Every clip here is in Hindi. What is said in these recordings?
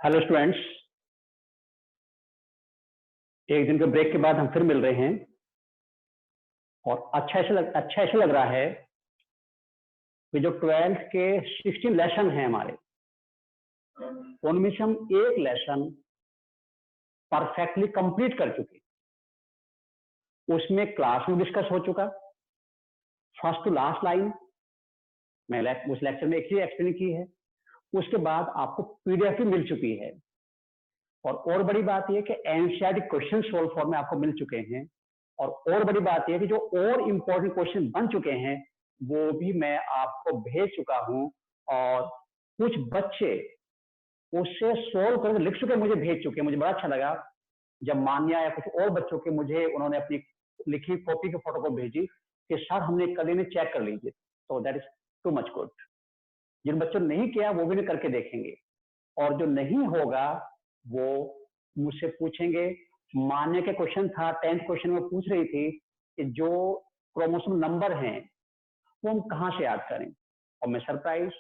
हेलो स्टूडेंट्स, एक दिन के ब्रेक के बाद हम फिर मिल रहे हैं और अच्छा ऐसे लग रहा है कि जो 12th के 16 लेसन हैं हमारे, उनमें से हम एक लेसन परफेक्टली कंप्लीट कर चुके। उसमें क्लास में डिस्कस हो चुका, फर्स्ट टू लास्ट लाइन मैं उस लेक्चर में एक ही एक्सप्लेन की है। उसके बाद आपको पीडीएफ भी मिल चुकी है और बड़ी बात यह कि एनसीईआरटी क्वेश्चन सोल्व फॉर्म में आपको मिल चुके हैं। और बड़ी बात यह कि जो और इंपॉर्टेंट क्वेश्चन बन चुके हैं वो भी मैं आपको भेज चुका हूं और कुछ बच्चे उससे सोल्व करके लिख चुके, मुझे भेज चुके। मुझे बड़ा अच्छा लगा जब मान्या या कुछ और बच्चों के मुझे उन्होंने अपनी लिखी कॉपी की फोटो को भेजी कि सर हमने कल इन्हें चेक कर लीजिए। तो that is too much good. जिन बच्चों ने नहीं किया वो भी नहीं करके देखेंगे और जो नहीं होगा वो मुझसे पूछेंगे। मान्य के क्वेश्चन था 10th क्वेश्चन में पूछ रही थी कि जो क्रोमोसोम नंबर हैं वो हम कहाँ से याद करें, और मैं सरप्राइज,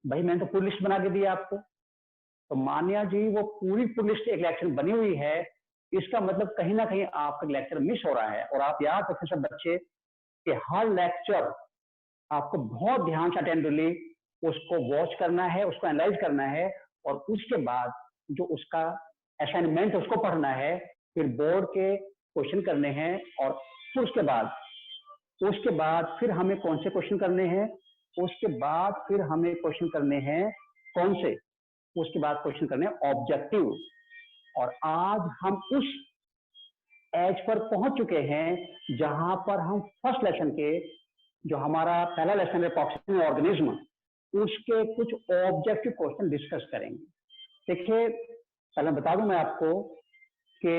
भाई मैंने तो पूरी लिस्ट बना के दी आपको। तो मान्या जी वो पूरी लिस्ट एक लेक्चर बनी हुई है, इसका मतलब कहीं ना कहीं आपका लेक्चर मिस हो रहा है। और आप याद रखें सब बच्चे कि हर लेक्चर आपको बहुत ध्यान से अटेंडली उसको वॉच करना है, उसको एनालाइज करना है और उसके बाद जो उसका असाइनमेंट उसको पढ़ना है, फिर बोर्ड के क्वेश्चन करने हैं और फिर उसके बाद फिर हमें कौन से क्वेश्चन करने हैं, उसके बाद फिर हमें क्वेश्चन करने हैं कौन से, उसके बाद क्वेश्चन करने हैं ऑब्जेक्टिव। और आज हम उस एज पर पहुंच चुके हैं जहां पर हम फर्स्ट लेसन के जो हमारा पहला लेसन है टॉक्सिन ऑर्गेनिज्म, उसके कुछ ऑब्जेक्टिव क्वेश्चन डिस्कस करेंगे। देखिए पहले बता दूं मैं आपको कि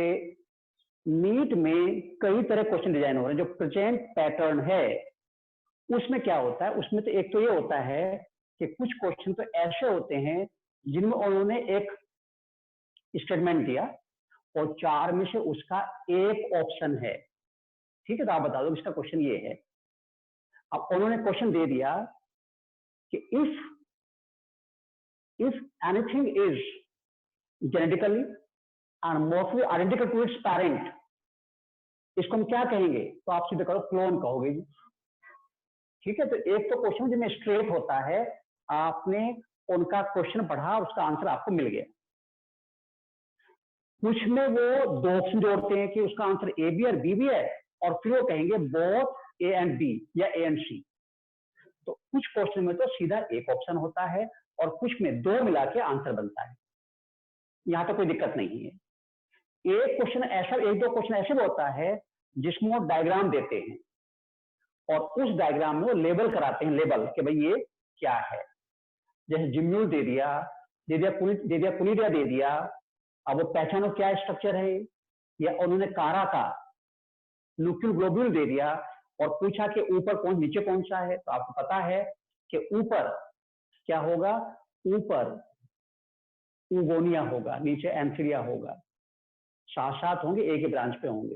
नीट में कई तरह क्वेश्चन डिजाइन हो रहे हैं। जो प्रेजेंट पैटर्न है उसमें क्या होता है, उसमें तो एक तो ये होता है कि कुछ क्वेश्चन तो ऐसे होते हैं जिनमें उन्होंने एक स्टेटमेंट दिया और 4 में से उसका एक ऑप्शन है। ठीक है, तो आप बता दो इसका क्वेश्चन ये है। अब उन्होंने क्वेश्चन दे दिया कि if anything is genetically and mostly identical to its parent, इसको हम क्या कहेंगे? तो आप सीधे करो क्लोन कहोगे जी। ठीक है, तो एक तो क्वेश्चन जिसमें स्ट्रेट होता है, आपने उनका क्वेश्चन पढ़ा, उसका आंसर आपको मिल गया। कुछ में वो दो ऑप्शन जोड़ते हैं कि उसका आंसर ए भी और बी भी है और फिर वो कहेंगे बोथ ए एंड बी या ए एंड सी। तो कुछ क्वेश्चन में तो सीधा एक ऑप्शन होता है और कुछ में दो मिला के आंसर बनता है। यहां तो कोई दिक्कत नहीं है। एक क्वेश्चन ऐसा, एक दो क्वेश्चन ऐसे भी होता है जिसमें वो डायग्राम देते हैं और उस डायग्राम में वो लेबल कराते हैं, लेबल कि भाई ये क्या है। जैसे जिम्यूल दे दिया पुलिडिया दे दिया। अब वो पहचानो क्या स्ट्रक्चर है, या उन्होंने कारा का न्यूक्लियर ग्लोब्यूल दे दिया और पूछा कि ऊपर कौन नीचे कौन सा है। तो आपको पता है कि ऊपर क्या होगा, ऊपर ऊगोनिया होगा, नीचे एंथीरिया होगा, साथ साथ होंगे, एक ही ब्रांच पे होंगे।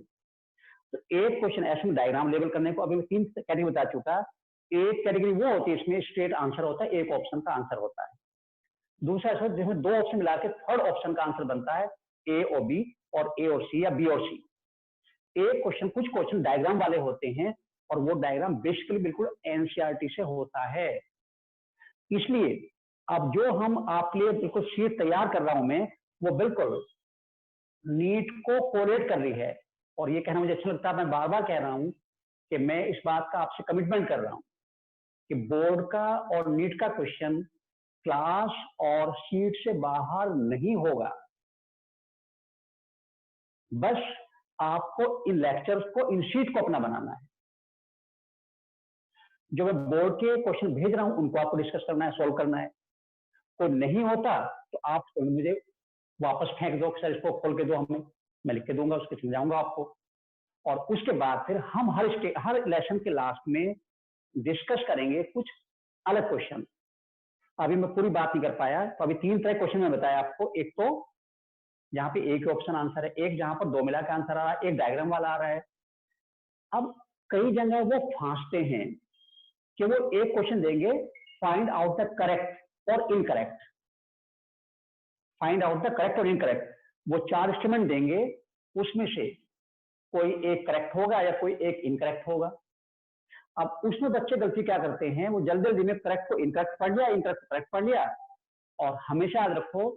तो एक क्वेश्चन ऐसे में डायग्राम लेबल करने को अभी मैं 3 कैटेगरी बता चुका। एक कैटेगरी वो होती है इसमें स्ट्रेट आंसर होता है, एक ऑप्शन का आंसर होता है। दूसरा ऐसा जिसमें दो ऑप्शन मिला के थर्ड ऑप्शन का आंसर बनता है, ए और बी और ए और सी या बी और सी। एक क्वेश्चन, कुछ क्वेश्चन डायग्राम वाले होते हैं और वो डायग्राम बेसिकली बिल्कुल एनसीईआरटी से होता है। इसलिए अब जो हम आपके लिए बिल्कुल शीट तैयार कर रहा हूं मैं, वो बिल्कुल नीट को कोरिलेट कर रही है। और ये कहना मुझे अच्छा लगता है, मैं बार बार कह रहा हूं कि मैं इस बात का आपसे कमिटमेंट कर रहा हूं कि बोर्ड का और नीट का क्वेश्चन क्लास और शीट से बाहर नहीं होगा। बस आपको इन लेक्चर्स को, इन शीट को अपना बनाना है। जो मैं बोर्ड के क्वेश्चन भेज रहा हूं उनको आपको डिस्कस करना है, सोल्व करना है। कोई नहीं होता तो आप मुझे वापस फेंक दो, सर इसको खोल के दो हमें, मैं लिख के दूंगा, उसको समझाऊंगा आपको। और उसके बाद फिर हम हर लेसन के लास्ट में डिस्कस करेंगे कुछ अलग क्वेश्चन। अभी मैं पूरी बात नहीं कर पाया, तो अभी 3 तरह क्वेश्चन मैं बताया आपको। एक तो जहां पे एक ही ऑप्शन आंसर है, एक जहां पर दो मिला के आंसर आ रहा है, एक डायग्राम वाला आ रहा है। अब कई जगह वो फांसते हैं कि वो एक क्वेश्चन देंगे, फाइंड आउट द करेक्ट और incorrect. Find out the correct और इनकरेक्ट। वो 4 स्टेटमेंट देंगे, उसमें से कोई एक करेक्ट होगा या कोई एक इनकरेक्ट होगा। अब उसमें बच्चे गलती क्या करते हैं, वो जल्दी जल्दी में करेक्ट को इनकरेक्ट पढ़ लिया, इनकरेक्ट करेक्ट पढ़ लिया। और हमेशा याद रखो,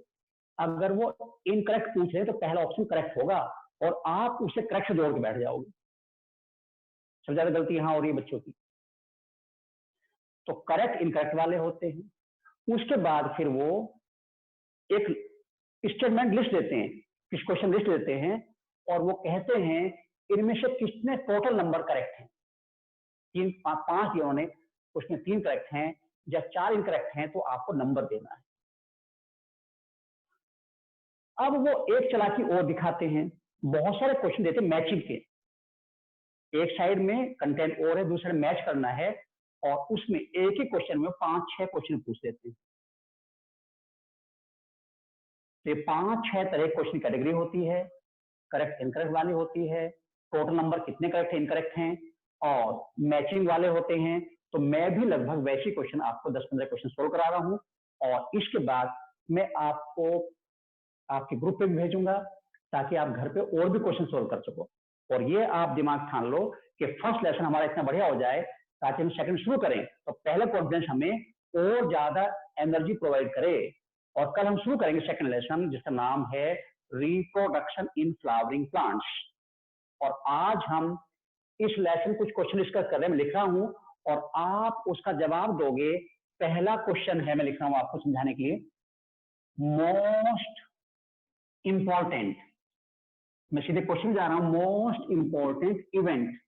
अगर वो इनकरेक्ट पूछ रहे तो पहला ऑप्शन करेक्ट होगा और आप उसे करेक्ट से जोड़ के बैठ जाओगे। सबसे ज्यादा गलती यहां हो रही है बच्चों की। तो करेक्ट इनकरेक्ट वाले होते हैं। उसके बाद फिर वो एक स्टेटमेंट लिस्ट देते हैं, कुछ क्वेश्चन लिस्ट देते हैं और वो कहते हैं इनमें से कितने टोटल नंबर करेक्ट हैं। 5 जिन्होंने, उसमें 3 करेक्ट हैं या 4 इनकरेक्ट हैं, तो आपको नंबर देना है। अब वो एक चालाकी और दिखाते हैं, बहुत सारे क्वेश्चन देते हैं मैचिंग के। एक साइड में कंटेंट और है, दूसरे मैच करना है, और उसमें एक ही क्वेश्चन में 5-6 क्वेश्चन पूछ देते हैं। तो 5-6 तरह क्वेश्चन कैटेगरी होती है, करेक्ट इनकरेक्ट वाली होती है, टोटल नंबर कितने करेक्ट इनकरेक्ट हैं, और मैचिंग वाले होते हैं। तो मैं भी लगभग वैसे क्वेश्चन आपको 10-15 क्वेश्चन सोल्व करा रहा हूं, और इसके बाद मैं आपको आपके ग्रुप पे भी भेजूंगा ताकि आप घर पे और भी क्वेश्चन सोल्व कर सको। और ये आप दिमाग ठान लो कि फर्स्ट लेसन हमारा इतना बढ़िया हो जाए ताकि हम सेकंड शुरू करें तो पहला कॉन्फिडेंस हमें और ज्यादा एनर्जी प्रोवाइड करे। और कल हम शुरू करेंगे सेकंड लेसन, जिसका नाम है रिप्रोडक्शन इन फ्लावरिंग प्लांट्स। और आज हम इस लेसन कुछ क्वेश्चन डिस्कस कर रहे हैं, मैं लिख रहा हूं और आप उसका जवाब दोगे। पहला क्वेश्चन है, मैं लिख रहा हूं आपको समझाने के लिए, मोस्ट इंपॉर्टेंट, मैं सीधे क्वेश्चन जा रहा हूं, most important event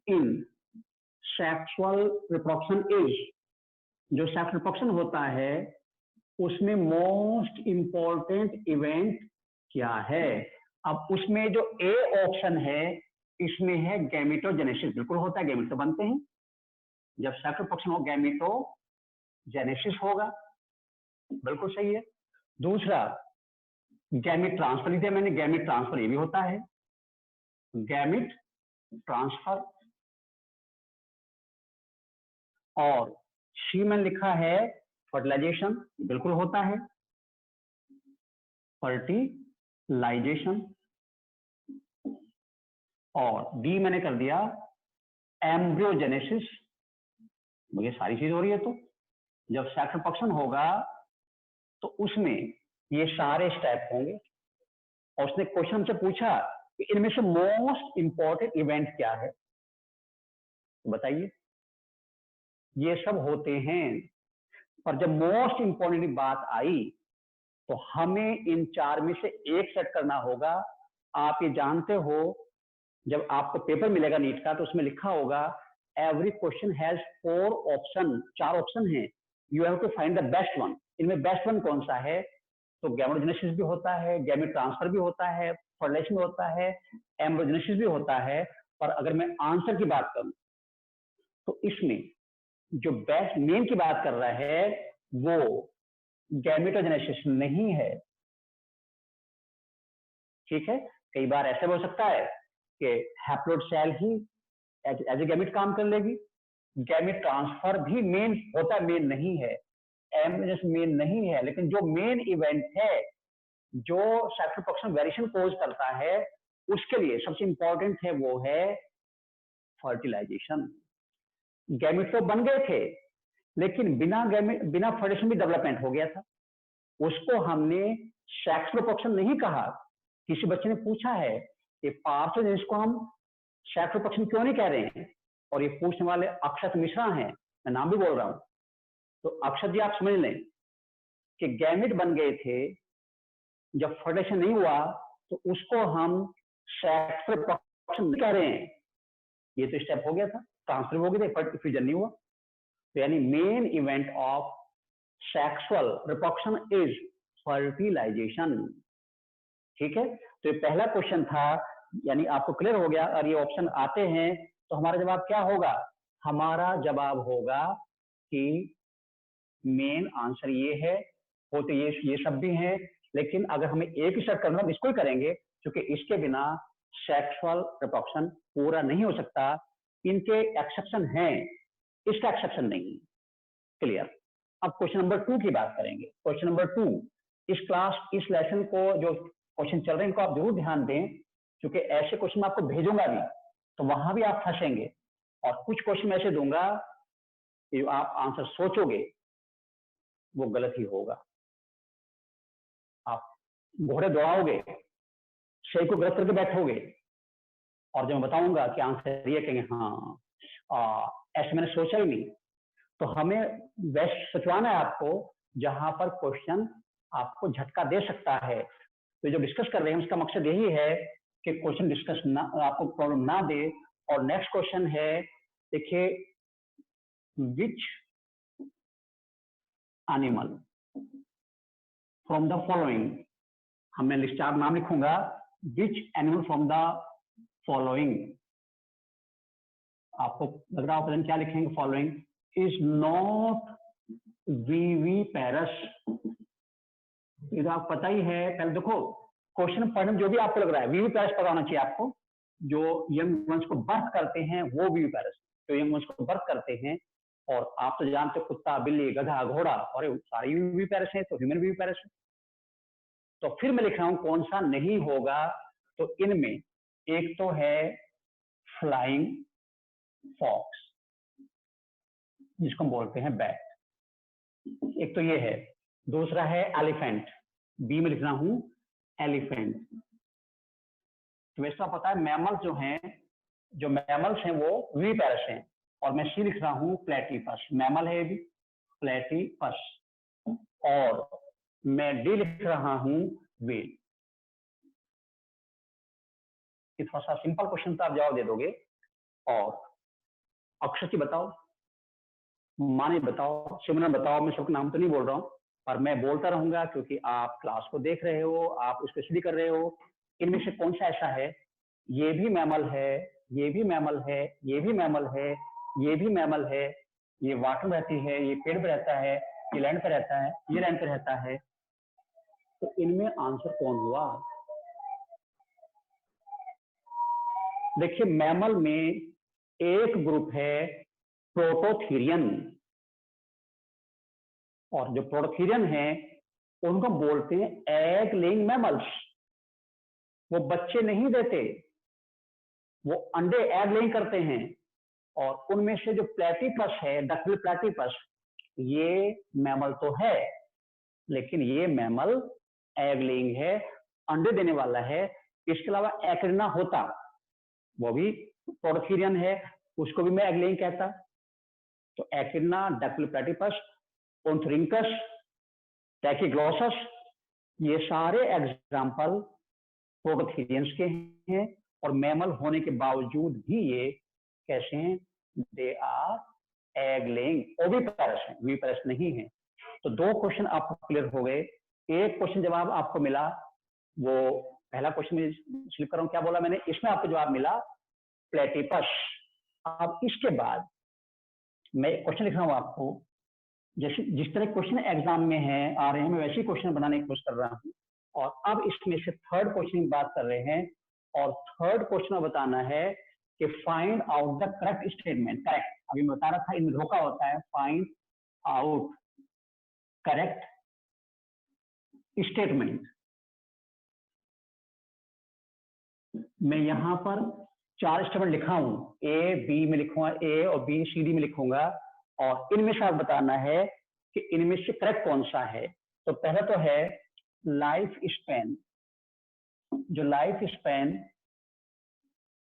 in sexual reproduction is, जो सेक्सुअल रिप्रोडक्शन होता है उसमें मोस्ट इंपॉर्टेंट इवेंट क्या है। अब उसमें जो ए ऑप्शन है, इसमें है गैमेटोजेनेसिस। बिल्कुल होता है, गैमेट तो बनते हैं। जब सेक्सुअल रिप्रोडक्शन हो गैमेटोजेनेसिस होगा, बिल्कुल सही है। दूसरा गैमेट ट्रांसफर लिया मैंने, गैमेट ट्रांसफर ये भी होता है, गैमेट ट्रांसफर। और सी में लिखा है फर्टिलाइजेशन, बिल्कुल होता है, फर्टिलाइजेशन। और डी मैंने कर दिया एम्ब्रियोजेनेसिस। मुझे सारी चीज हो रही है, तो जब सेक्सुअल रिप्रोडक्शन होगा तो उसमें ये सारे स्टेप होंगे। और उसने क्वेश्चन हमसे पूछा कि इनमें से मोस्ट इंपॉर्टेंट इवेंट क्या है, तो बताइए। ये सब होते हैं। और जब मोस्ट इंपॉर्टेंट बात आई तो हमें इन 4 में से एक सेट करना होगा। आप ये जानते हो, जब आपको पेपर मिलेगा नीट का तो उसमें लिखा होगा every question has 4 option, 4 option हैं, you have to find the best one. इनमें बेस्ट वन कौन सा है, तो गैमेटोजेनेसिस भी होता है, गैमेट ट्रांसफर भी होता है, फर्टिलाइजेशन भी होता है, एम्ब्रियोजेनेसिस भी होता है। और अगर मैं आंसर की बात करूं तो इसमें जो बेस्ट मेन की बात कर रहा है वो गैमेटोजेनेसिस नहीं है। ठीक है, कई बार ऐसा भी हो सकता है कि हैप्लोइड सेल ही एज ए गैमेट काम कर लेगी। गैमेट ट्रांसफर भी मेन होता है, मेन नहीं है। एम्ब्रियोजेनेसिस मेन नहीं है, लेकिन जो मेन इवेंट है जो सेक्सुअल रिप्रोडक्शन वेरिएशन कोज करता है, उसके लिए सबसे इंपॉर्टेंट है वो है फर्टिलाइजेशन। गैमेट तो बन गए थे, लेकिन बिना फर्टिलाइजेशन भी डेवलपमेंट हो गया था। उसको हमने सेक्सुअल रिप्रोडक्शन नहीं कहा। किसी बच्चे ने पूछा है कि पार्थोजेनेसिस को हम सेक्सुअल रिप्रोडक्शन क्यों नहीं कह रहे हैं, और ये पूछने वाले अक्षत मिश्रा हैं, मैं नाम भी बोल रहा हूं। तो अक्षत जी आप समझ लें कि गैमेट बन गए थे, जब फर्टिलाइजेशन नहीं हुआ तो उसको हम सेक्सुअल रिप्रोडक्शन नहीं कह रहे हैं। ये तो स्टेप हो गया था, ट्रांसफर हो गया था, फ्यूजन नहीं हुआ। तो यानी main event of sexual reproduction is fertilization. ठीक है, तो ये पहला क्वेश्चन था, यानी आपको क्लियर हो गया। और ये ऑप्शन आते हैं तो हमारा जवाब क्या होगा, हमारा जवाब होगा कि मेन आंसर ये है। होते ये सब भी हैं, लेकिन अगर हमें एक ही सेट करना, हम इसको ही करेंगे, क्योंकि इसके बिना सेक्सुअल रिप्रोडक्शन पूरा नहीं हो सकता। इनके एक्सेप्शन हैं, इसका एक्सेप्शन नहीं। क्लियर। अब क्वेश्चन नंबर 2 की बात करेंगे। क्वेश्चन नंबर 2, इस लेसन को जो क्वेश्चन चल रहे हैं इनको आप जरूर ध्यान दें, क्योंकि ऐसे क्वेश्चन मैं आपको भेजूंगा भी तो वहां भी आप फंसेंगे, और कुछ क्वेश्चन ऐसे दूंगा कि आप आंसर सोचोगे वो गलत ही होगा। आप घोड़े दौड़ाओगे, सही को गलत करके बैठोगे, और जब मैं बताऊंगा कि आंसर ये कहेंगे हाँ ऐसे मैंने सोचा ही नहीं। तो हमें वैसे सोचवाना है आपको जहां पर क्वेश्चन आपको झटका दे सकता है। तो जो डिस्कस कर रहे हैं उसका मकसद यही है कि क्वेश्चन डिस्कस ना, आपको प्रॉब्लम ना दे। और नेक्स्ट क्वेश्चन है, देखिए, which animal from the following, हमने लिस्ट आप नाम लिखूंगा, which animal from the following, आपको लग रहा होगा क्या लिखेंगे, फॉलोइंग इज नॉट विविपेरस। ये तो आपको पता ही है। पहले देखो क्वेश्चन पढ़ने में जो भी आपको लग रहा है, विविपेरस पता होना चाहिए आपको। जो यंग वंस को बर्थ करते हैं वो विविपेरस, जो यंग वंस को बर्थ करते हैं। और आप तो जानते हो कुत्ता, बिल्ली, गधा, घोड़ा, और सारे विविपेरस हैं, तो ह्यूमन विविपेरस है। तो फिर मैं लिख रहा हूं कौन सा नहीं होगा। तो इनमें एक तो है फ्लाइंग फॉक्स, जिसको हम बोलते हैं बैट, एक तो ये है। दूसरा है एलिफेंट, बी में लिख रहा हूं एलिफेंट। तो वैसा पता है मैमल जो हैं, जो मैमल्स हैं वो विविपेरस हैं। और मैं सी लिख रहा हूं प्लेटिपस, मैमल है ये भी, प्लेटिपस। और मैं डी लिख रहा हूं व्हेल। ये थोड़ा सा सिंपल क्वेश्चन था, आप जवाब दे दोगे। और अक्षर की बताओ, माने बताओ, सिमरन बताओ। मैं सबका नाम तो नहीं बोल रहा हूं, पर मैं बोलता रहूंगा क्योंकि आप क्लास को देख रहे हो, आप उसको स्टडी कर रहे हो। इनमें से कौन सा ऐसा है, ये भी मैमल है, ये भी मैमल है, ये भी मैमल है, ये भी मैमल है, ये वाटर में रहती है, ये पेड़ पे रहता है, ये लैंड पे रहता है, ये लैंड पे रहता है। तो इनमें आंसर कौन हुआ? देखिए मैमल में एक ग्रुप है प्रोटोथीरियन, और जो प्रोटोथीरियन है उनको बोलते हैं एग लेइंग मैमल्स। वो बच्चे नहीं देते, वो अंडे एग लेइंग करते हैं। और उनमें से जो प्लेटिपस है, डकबिल प्लेटिपस, ये मैमल तो है, लेकिन ये मैमल एग लेइंग है, अंडे देने वाला है। इसके अलावा एकेरिना होता, वो भी प्रोटोथीरियन है, उसको भी मैं एग लेइंग कहता। तो एकेरिना, डकबिल प्लेटिपस, ओन्थ्रिंकस, टैकीग्लॉसस, ये सारे एग्जाम्पल प्रोटोथीरियंस के हैं। और मैमल होने के बावजूद भी ये कैसे हैं, they are egg laying oviparous हैं, विविपेरस नहीं है। तो दो क्वेश्चन आपको क्लियर हो गए। एक क्वेश्चन जवाब आपको मिला, वो पहला क्वेश्चन में स्लिप कर रहा हूं, क्या बोला मैंने, इसमें आपको जवाब मिला प्लेटिपस। अब इसके बाद मैं क्वेश्चन लिख रहा हूं आपको, जैसे जिस तरह क्वेश्चन एग्जाम में है आ रहे हैं, मैं वैसे ही क्वेश्चन बनाने की कोशिश कर रहा हूं। और अब इसमें से थर्ड क्वेश्चन की बात कर रहे हैं, और थर्ड क्वेश्चन में बताना है कि find out the correct statement. Correct, अभी मैं बता रहा था इनमें धोखा होता है। Find out correct statement. मैं यहां पर 4 स्टेटमेंट लिखा हूं, ए बी में लिखूंगा, ए और बी सी डी में लिखूंगा, और इनमें से आप बताना है कि इनमें से करेक्ट कौन सा है। तो पहला तो है लाइफ स्पैन। जो life span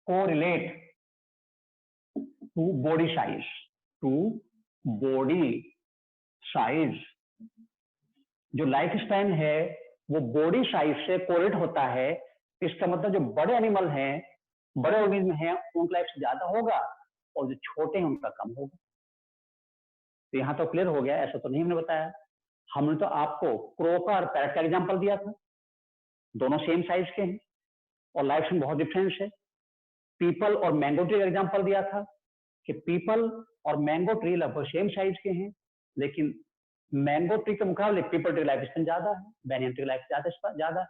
correlate to body size, to body size. जो लाइफ स्पैन है वो बॉडी साइज से कोरिलेट होता है। इसका मतलब जो बड़े एनिमल हैं, बड़े ऑर्गेनिज्म हैं, उनका लाइफ ज्यादा होगा, और जो छोटे हैं उनका कम होगा। तो यहां तो क्लियर हो गया, ऐसा तो नहीं हमने बताया। हमने तो आपको क्रोका और पैरट का एग्जाम्पल दिया था, दोनों सेम साइज के हैं और लाइफ में बहुत डिफरेंस है। पीपल और मैंगो ट्री का एग्जाम्पल दिया था कि पीपल और मैंगो ट्री लगभग सेम साइज के हैं, लेकिन मैंगो ट्री के मुकाबले पीपल ट्री लाइफ स्पैन ज्यादा है, बैनियन ट्री लाइफ ज्यादा है,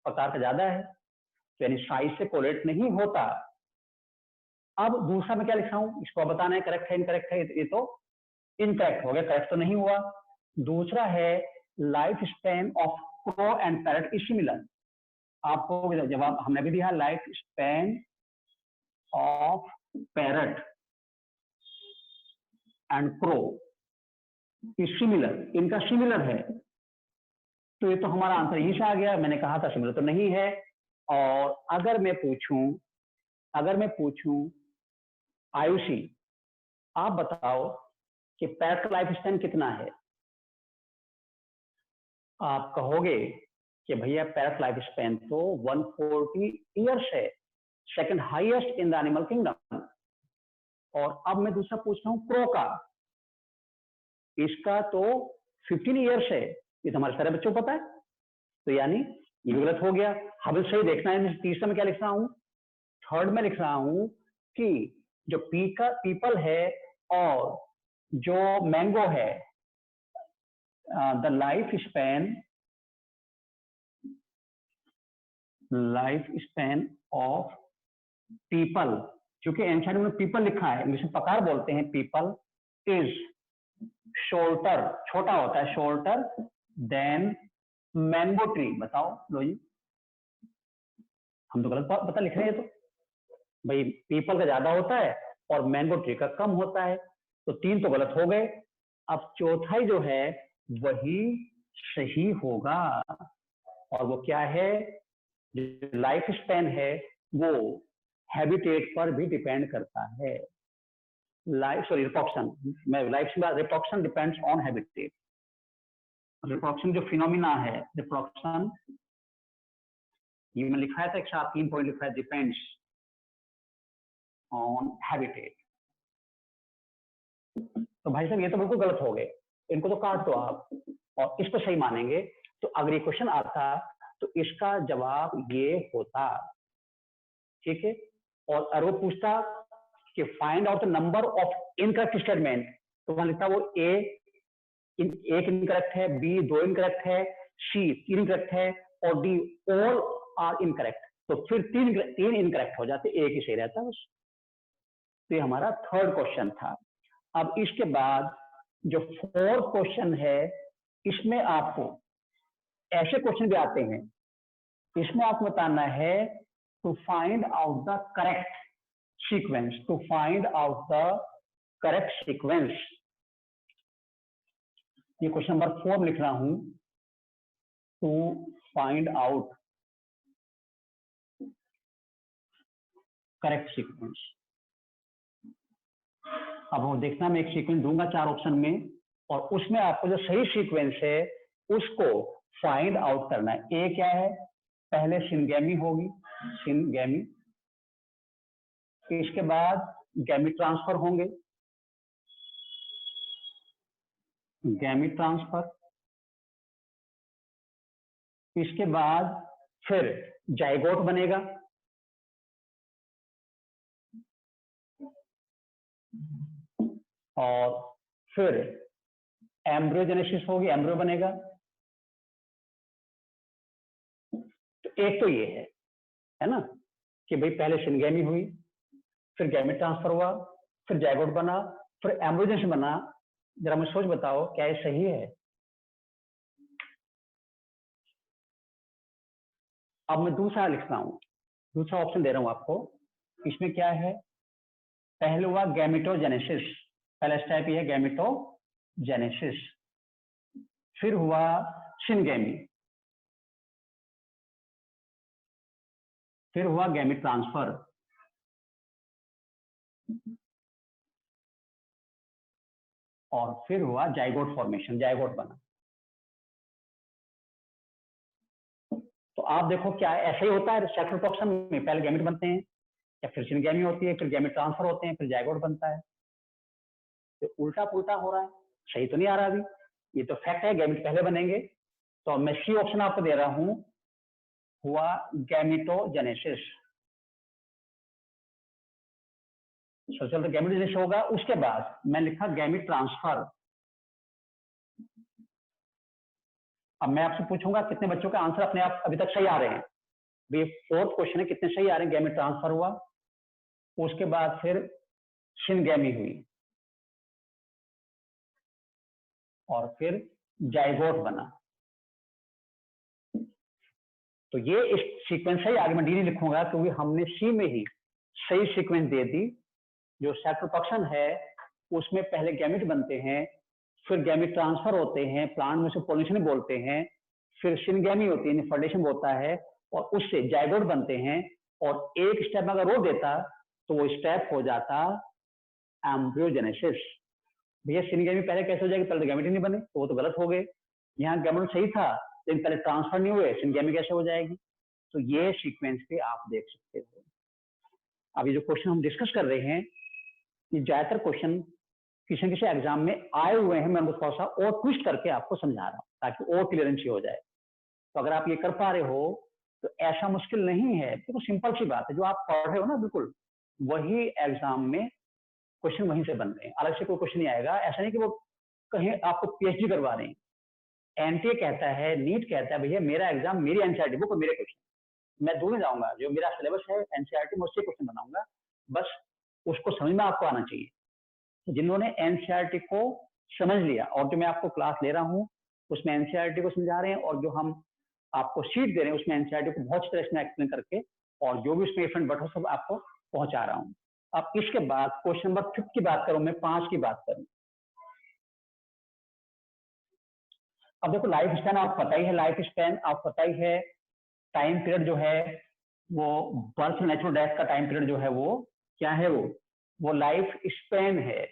प्रकार का ज्यादा है। तो यानी साइज से कोरिलेट नहीं होता। अब दूसरा मैं क्या लिख रहा हूं, इसको बताना है करेक्ट है इनकरेक्ट है। ये तो इनकरेक्ट हो गया, करेक्ट तो नहीं हुआ। दूसरा है life span of crow and parrot is similar. आपको जवाब हमने भी दिया, life span of parrot and crow is similar, इनका सिमिलर है। तो ये तो हमारा आंसर यहीं से आ गया, मैंने कहा था सिमिलर तो नहीं है। और अगर मैं पूछूं आयुषी, आप बताओ कि पैरट का लाइफ स्पैन कितना है? आप कहोगे कि भैया पैरट लाइफ स्पैन तो 140 ईयर्स है, second highest in the animal kingdom. और अब मैं दूसरा पूछ रहा हूं क्रो का, इसका तो 15 ईयर्स है। ये तो हमारे सारे बच्चों को पता है, तो यानी ये भी गलत हो गया। हमें सही देखना है। तीसरा में क्या लिख रहा हूं, थर्ड में लिख रहा हूं कि जो पीपल है और जो मैंगो है, the life span of people, क्योंकि एंशिएंट में पीपल लिखा है, इंग्लिश में पकार बोलते हैं, पीपल इज शॉर्टर, छोटा होता है, शॉर्टर देन मैंगो ट्री। बताओ लो जी, हम तो गलत पता लिख रहे हैं। तो भाई पीपल का ज्यादा होता है और मैंगो ट्री का कम होता है, तो 3 तो गलत हो गए। अब चौथा जो है वही सही होगा, और वो क्या है, जो लाइफ स्पैन है वो हैबिटेट पर भी डिपेंड करता है। Reproduction depends on habitat. Reproduction जो फिनोमिना है, रिप्रोडक्शन ये मैं लिखा था 103 पॉइंट लिखा है, डिपेंड्स ऑन हैबिटेट। तो भाई साहब ये तो बिल्कुल गलत हो गए, इनको तो काट दो आप और इसको सही मानेंगे। तो अगर ये क्वेश्चन आता तो इसका जवाब ये होता, ठीक है। और अगर वो पूछता कि find out the number of incorrect statement, तो वहां लिखता वो एक इनकरेक्ट है, बी 2 इनकरेक्ट है, सी 3 इनकरेक्ट है और डी ऑल आर इनकरेक्ट। तो फिर 3 इनकरेक्ट हो जाते, एक ही सही रहता बस। तो ये हमारा थर्ड क्वेश्चन था। अब इसके बाद जो फोर्थ क्वेश्चन है, इसमें आपको ऐसे क्वेश्चन भी आते हैं, इसमें आपको बताना है to find out the correct sequence, to find out the correct sequence. ये क्वेश्चन नंबर 4 लिख रहा हूं, to find out correct sequence. अब वो देखना, मैं एक सीक्वेंस दूंगा 4 ऑप्शन में, और उसमें आपको जो सही सीक्वेंस है उसको फाइंड आउट करना है। ए क्या है, पहले सिनगैमी होगी, सिनगैमी, इसके बाद गैमी ट्रांसफर होंगे, गैमी ट्रांसफर, इसके बाद फिर जाइगोट बनेगा, और फिर एम्ब्रियोजेनेसिस होगी, एम्ब्रियो बनेगा। तो एक तो ये है ना, कि भाई पहले सिनगैमी हुई, फिर गैमेट ट्रांसफर हुआ, फिर जाइगोट बना, फिर एम्ब्रियोजेनेसिस बना। जरा मुझे सोच बताओ क्या ये सही है? अब मैं दूसरा लिख रहा हूं, दूसरा ऑप्शन दे रहा हूं आपको। इसमें क्या है, पहले हुआ गैमेटोजेनेसिस, पहला स्टेप ये है गैमेटोजेनेसिस, फिर हुआ सिनगैमी, फिर हुआ गैमेट ट्रांसफर, और फिर हुआ जाइगोट फॉर्मेशन, जाइगोट बना। तो आप देखो क्या ऐसा ही होता है सेक्सुअल रिप्रोडक्शन में, पहले गैमेट बनते हैं, या फिर सिनगैमी होती है, फिर गैमेट ट्रांसफर होते हैं, फिर जाइगोट बनता है। तो उल्टा पुल्टा हो रहा है, सही तो नहीं आ रहा अभी। ये तो फैक्ट है, गैमेट पहले बनेंगे। तो मैं सी ऑप्शन आपको दे रहा हूं, हुआ गैमेटोजेनेसिस। सोशल तो गैमेटोजेनेसिस होगा, उसके बाद मैं लिखा गैमेट ट्रांसफर। अब मैं आपसे पूछूंगा कितने बच्चों का आंसर अपने आप अभी तक सही आ रहे हैं। ये फोर्थ क्वेश्चन है, कितने सही आ रहे हैं? गैमेट ट्रांसफर हुआ, उसके बाद फिर सिनगैमी हुई, और फिर जाइगोट बना। तो ये इस सीक्वेंस है, आगे मैं डी नहीं लिखूंगा क्योंकि हमने सी में ही सही सीक्वेंस दे दी। जो सेक्स रिप्रोडक्शन है उसमें पहले गैमेट बनते हैं, फिर गैमेट ट्रांसफर होते हैं, प्लांट में से पोलिनेशन बोलते हैं, फिर सिनगैमी होती है, फर्टिलाइजेशन होता है, और उससे जाइगोट बनते हैं। और एक स्टेप में अगर रोक देता तो वो स्टेप हो जाता एम्ब्रियोजेनेसिस। भैया सिनगैमी पहले कैसे हो जाएगी, पहले गैमेट ही नहीं बने, तो वो तो गलत हो गए। यहाँ गैमेट सही था लेकिन पहले ट्रांसफर नहीं हुए, सिनगैमी कैसे हो जाएगी। तो ये सीक्वेंस पे आप देख सकते हो। अब ये जो क्वेश्चन हम डिस्कस कर रहे हैं, ये ज्यादातर क्वेश्चन किसी न किसी एग्जाम में आए हुए हैं। मैं उनको थोड़ा सा और ट्विस्ट करके आपको समझा रहा हूँ ताकि और क्लियरेंस हो जाए। तो अगर आप ये कर पा रहे हो तो ऐसा मुश्किल नहीं है, देखो सिंपल सी बात है, जो आप पढ़ रहे हो ना बिल्कुल वही एग्जाम में क्वेश्चन वहीं से बन रहे हैं, अलग से कोई क्वेश्चन नहीं आएगा। ऐसा नहीं कि वो कहीं आपको पीएचडी करवा रहे हैं। एनटीए कहता है, नीट कहता है, भैया मेरा एग्जाम मेरी एनसीईआरटी बुक और मेरे क्वेश्चन, मैं दूर नहीं जाऊंगा, जो मेरा सिलेबस है एनसीईआरटी में उससे क्वेश्चन बनाऊंगा, बस उसको समझ में आपको आना चाहिए। तो जिन्होंने एनसीईआरटी को समझ लिया, और जो मैं आपको क्लास ले रहा हूँ उसमें एनसीईआरटी को समझा रहे हैं, और जो हम आपको सीट दे रहे हैं उसमें एनसीईआरटी को बहुत तरह से एक्सप्लेन करके, और जो भी उसमें इफेक्ट बटन सब आपको पहुंचा रहा हूँ। अब इसके बाद क्वेश्चन नंबर 5 की बात करूं, मैं 5 की बात करूं। अब देखो लाइफ स्पैन आप पता ही है, लाइफ स्पैन आप पता ही है, टाइम पीरियड जो है वो बर्थ नेचुरल डेथ का टाइम पीरियड जो है वो क्या है, वो लाइफ स्पैन है।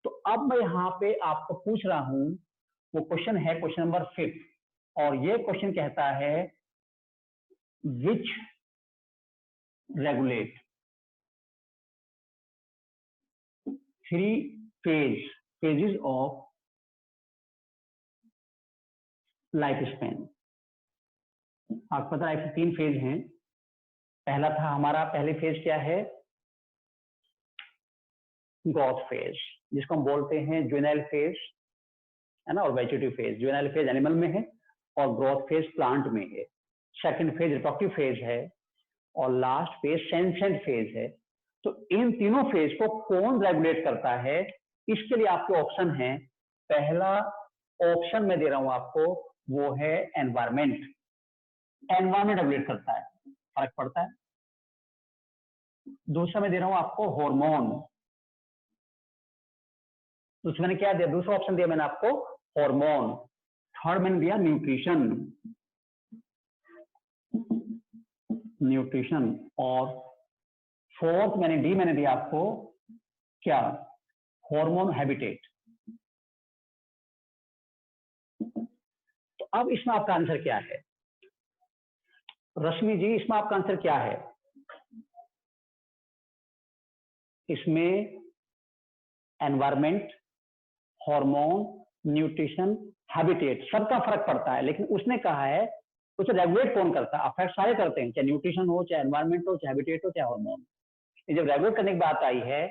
तो अब मैं यहाँ पे आपको पूछ रहा हूं, वो क्वेश्चन है क्वेश्चन नंबर 5, और ये क्वेश्चन कहता है विच regulate 3 phases of life span. आपको पता है 3 फेज हैं। पहला था हमारा, पहले फेज क्या है, ग्रोथ फेज, जिसको हम बोलते हैं जुवेनाइल फेज, है ना, और vegetative phase. Juvenile phase animal में है और ग्रोथ फेज प्लांट में है। सेकंड फेज रिप्रोडक्टिव फेज है, और लास्ट फेज सेंसेंट फेज है। तो इन तीनों फेज को कौन रेगुलेट करता है, इसके लिए आपके ऑप्शन हैं। पहला ऑप्शन मैं दे रहा हूं आपको, वो है एनवायरमेंट। एनवायरमेंट रेगुलेट करता है, फर्क पड़ता है। दूसरा मैं दे रहा हूं आपको हार्मोन। दूसरा मैंने क्या दिया, दूसरा ऑप्शन दिया मैंने आपको हार्मोन। थर्ड मैंने दिया न्यूट्रिशन, और फोर्थ मैंने दिया आपको क्या, हार्मोन हैबिटेट। तो अब इसमें आपका आंसर क्या है रश्मि जी, इसमें आपका आंसर क्या है? इसमें एनवायरमेंट, हार्मोन, न्यूट्रिशन, हैबिटेट सबका फर्क पड़ता है, लेकिन उसने कहा है उसे रेगुलेट कौन करता है? अफेक्ट सारे करते हैं, चाहे न्यूट्रिशन हो, चाहे एनवायरमेंट हो, चाहे हैबिटेट हो, चाहे हार्मोन। जब रेगुलेट करने की बात आई है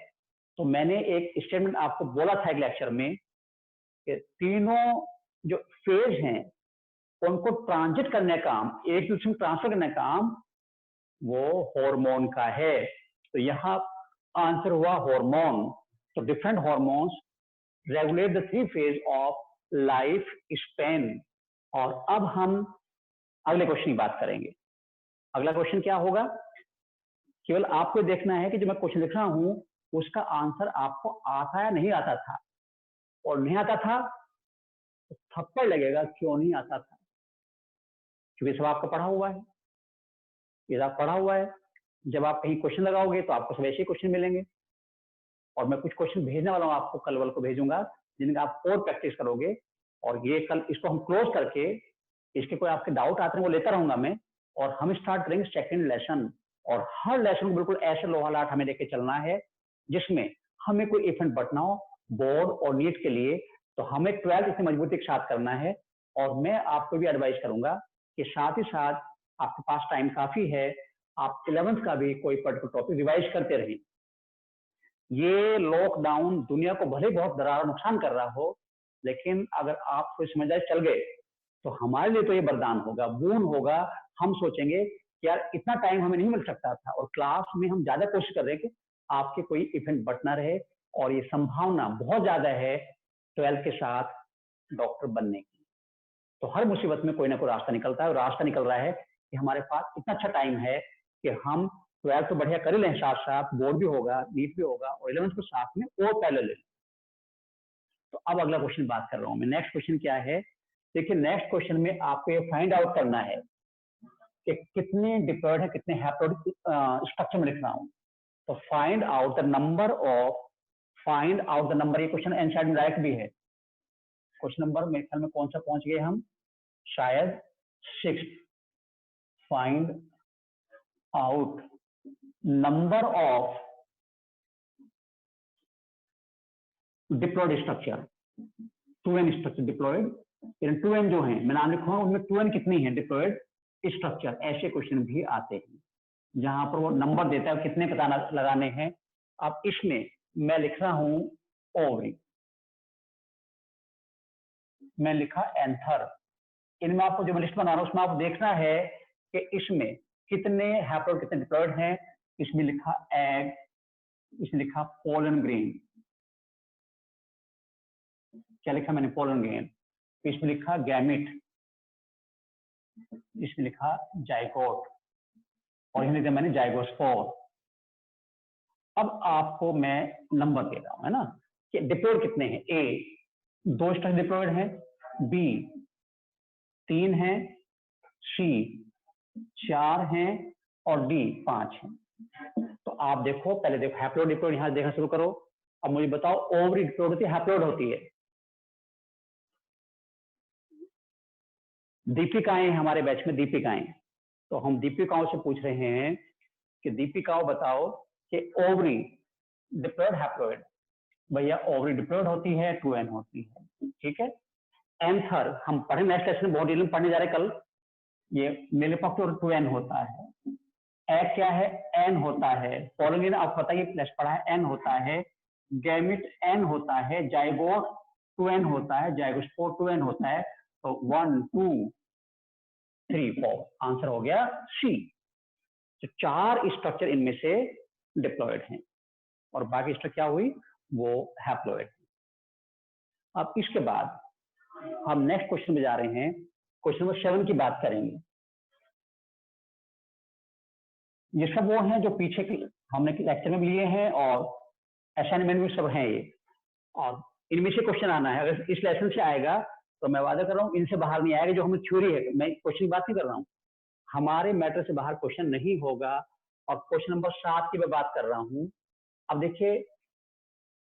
तो मैंने एक स्टेटमेंट आपको बोला था एक लेक्चर में कि तीनों जो फेज हैं उनको ट्रांजिट करने का काम, एक दूसरे में ट्रांसफर करने का काम वो हार्मोन का है। तो यहाँ आंसर हुआ हार्मोन। तो different hormones regulate the 3 phase of life span. और अब हम अगले क्वेश्चन की बात करेंगे। अगला क्वेश्चन क्या होगा, केवल आपको देखना है कि जो मैं क्वेश्चन लिख रहा हूं उसका आंसर आपको आता या नहीं आता था, और नहीं आता था तो थप्पड़ लगेगा क्यों नहीं आता था, क्योंकि सब आपको पढ़ा हुआ है, ये सब पढ़ा हुआ है। जब आप कहीं क्वेश्चन लगाओगे तो आपको सब ऐसे क्वेश्चन मिलेंगे, और मैं कुछ क्वेश्चन भेजने वाला हूँ आपको, कल वल को भेजूंगा, जिनका आप और प्रैक्टिस करोगे। और ये कल इसको हम क्लोज करके, इसके कोई आपके डाउट आते हैं वो लेता रहूंगा मैं, और हम स्टार्ट करेंगे सेकंड लेसन। और हर लेसन को बिल्कुल ऐसे लोहा लाट हमें लेके चलना है जिसमें हमें कोई इफेक्ट बटना हो बोर्ड और नीट के लिए। तो हमें 12th इतनी मजबूती के साथ करना है, और मैं आपको भी एडवाइस करूंगा कि साथ ही साथ आपके पास टाइम काफी है, आप 11th का भी कोई पर्टिकुलर टॉपिक रिवाइज करते रहें। ये लॉकडाउन दुनिया को भले बहुत दरार नुकसान कर रहा हो, लेकिन अगर आप कोई समझदारी चल गए तो हमारे लिए तो ये वरदान होगा, बून होगा। हम सोचेंगे कि यार इतना टाइम हमें नहीं मिल सकता था, और क्लास में हम ज्यादा कोशिश कर रहे हैं कि आपके कोई इवेंट बटना रहे, और ये संभावना बहुत ज्यादा है 12th के साथ डॉक्टर बनने की। तो हर मुसीबत में कोई ना कोई रास्ता निकलता है, और रास्ता निकल रहा है कि हमारे पास इतना अच्छा टाइम है कि हम 12th तो बढ़िया कर ही लें, साथ साथ बोर्ड भी होगा, नीट भी होगा, और 11th को साथ में और पहले ले लें। तो अब अगला क्वेश्चन बात कर रहा हूं मैं। नेक्स्ट क्वेश्चन क्या है? देखिए, नेक्स्ट क्वेश्चन में आपको ये फाइंड आउट करना है कि कितने डिप्लॉयड है, कितने हैप्लॉयड स्ट्रक्चर में लिख रहा हूं। तो find out the number of, find out the number, ये क्वेश्चन एनसीईआरटी में डायरेक्ट भी है। क्वेश्चन नंबर मेरे ख्याल में कौन सा पहुंच गए हम, शायद 6। Find out number of diploid structure, 2n structure diploid, 2n जो है मैं नाम लिखूंगा उनमें 2n कितनी है डिप्लॉयड स्ट्रक्चर। ऐसे क्वेश्चन भी आते हैं जहां पर वो नंबर देता है कितने पता लगाने हैं। अब इसमें मैं लिख रहा हूं ओवरी, मैं लिखा एंथर। इनमें आपको जो मैं लिस्ट बना रहा हूं उसमें आपको देखना है कि इसमें कितने हैप्लॉयड, कितने डिप्लॉयड हैं। इसमें लिखा एग, इसमें लिखा पोलन ग्रेन, क्या लिखा मैंने, पोलन ग्रेन। इसमें लिखा गैमिट, इसमें लिखा जाइगोट, और इसमें लिखा मैंने जाइगोस्पोर। अब आपको मैं नंबर दे रहा हूं, है ना, कि डिप्लॉयड कितने हैं। ए 2 स्ट्रक्चर डिप्लॉयड हैं, बी 3 हैं, सी 4 हैं, और डी 5 हैं। तो आप देखो, पहले देखो हैप्लॉयड डिप्लॉयड यहां देखना शुरू करो। अब मुझे बताओ ओवरी डिप्लॉयड होती है, हैप्लॉयड होती है। दीपिकाएं हमारे बैच में दीपिकाएं, तो हम दीपिकाओं से पूछ रहे हैं कि दीपिकाओं बताओ कि ओवरी डिप्लॉयड हैप्लॉयड। भैया ओवरी डिप्लॉयड होती है, 2n होती है, ठीक है। एंथर हम पढ़े नेक्स्ट लेक्चर में, बहुत डिटेल में पढ़ने जा रहे हैं कल। ये मेल पक्ष और 2n होता है। एग क्या है, n होता है। पोलन आप पता ही प्लस पढ़ा है, n होता है। गैमिट n होता है। जाइगोट 2n होता है। जाइगोस्पोर 2n होता है। तो 1 2 3 4 आंसर हो गया सी। तो 4 स्ट्रक्चर इनमें से डिप्लॉयड हैं, और बाकी स्ट्रक्चर क्या हुई, वो हैप्लॉयड। अब इसके बाद हम नेक्स्ट क्वेश्चन में जा रहे हैं। क्वेश्चन नंबर 7 की बात करेंगे। ये सब वो हैं जो पीछे के हमने लेक्चर में भी लिए हैं, और असाइनमेंट भी सब हैं ये, और इनमें से क्वेश्चन आना है। अगर इस लेसन से आएगा तो मैं वादा कर रहा हूँ इनसे बाहर नहीं आएगा। जो हमें थ्योरी है, मैं क्वेश्चन की बात नहीं कर रहा हूँ, हमारे मैटर से बाहर क्वेश्चन नहीं होगा। और क्वेश्चन नंबर 7 की मैं बात कर रहा हूं। अब देखिए,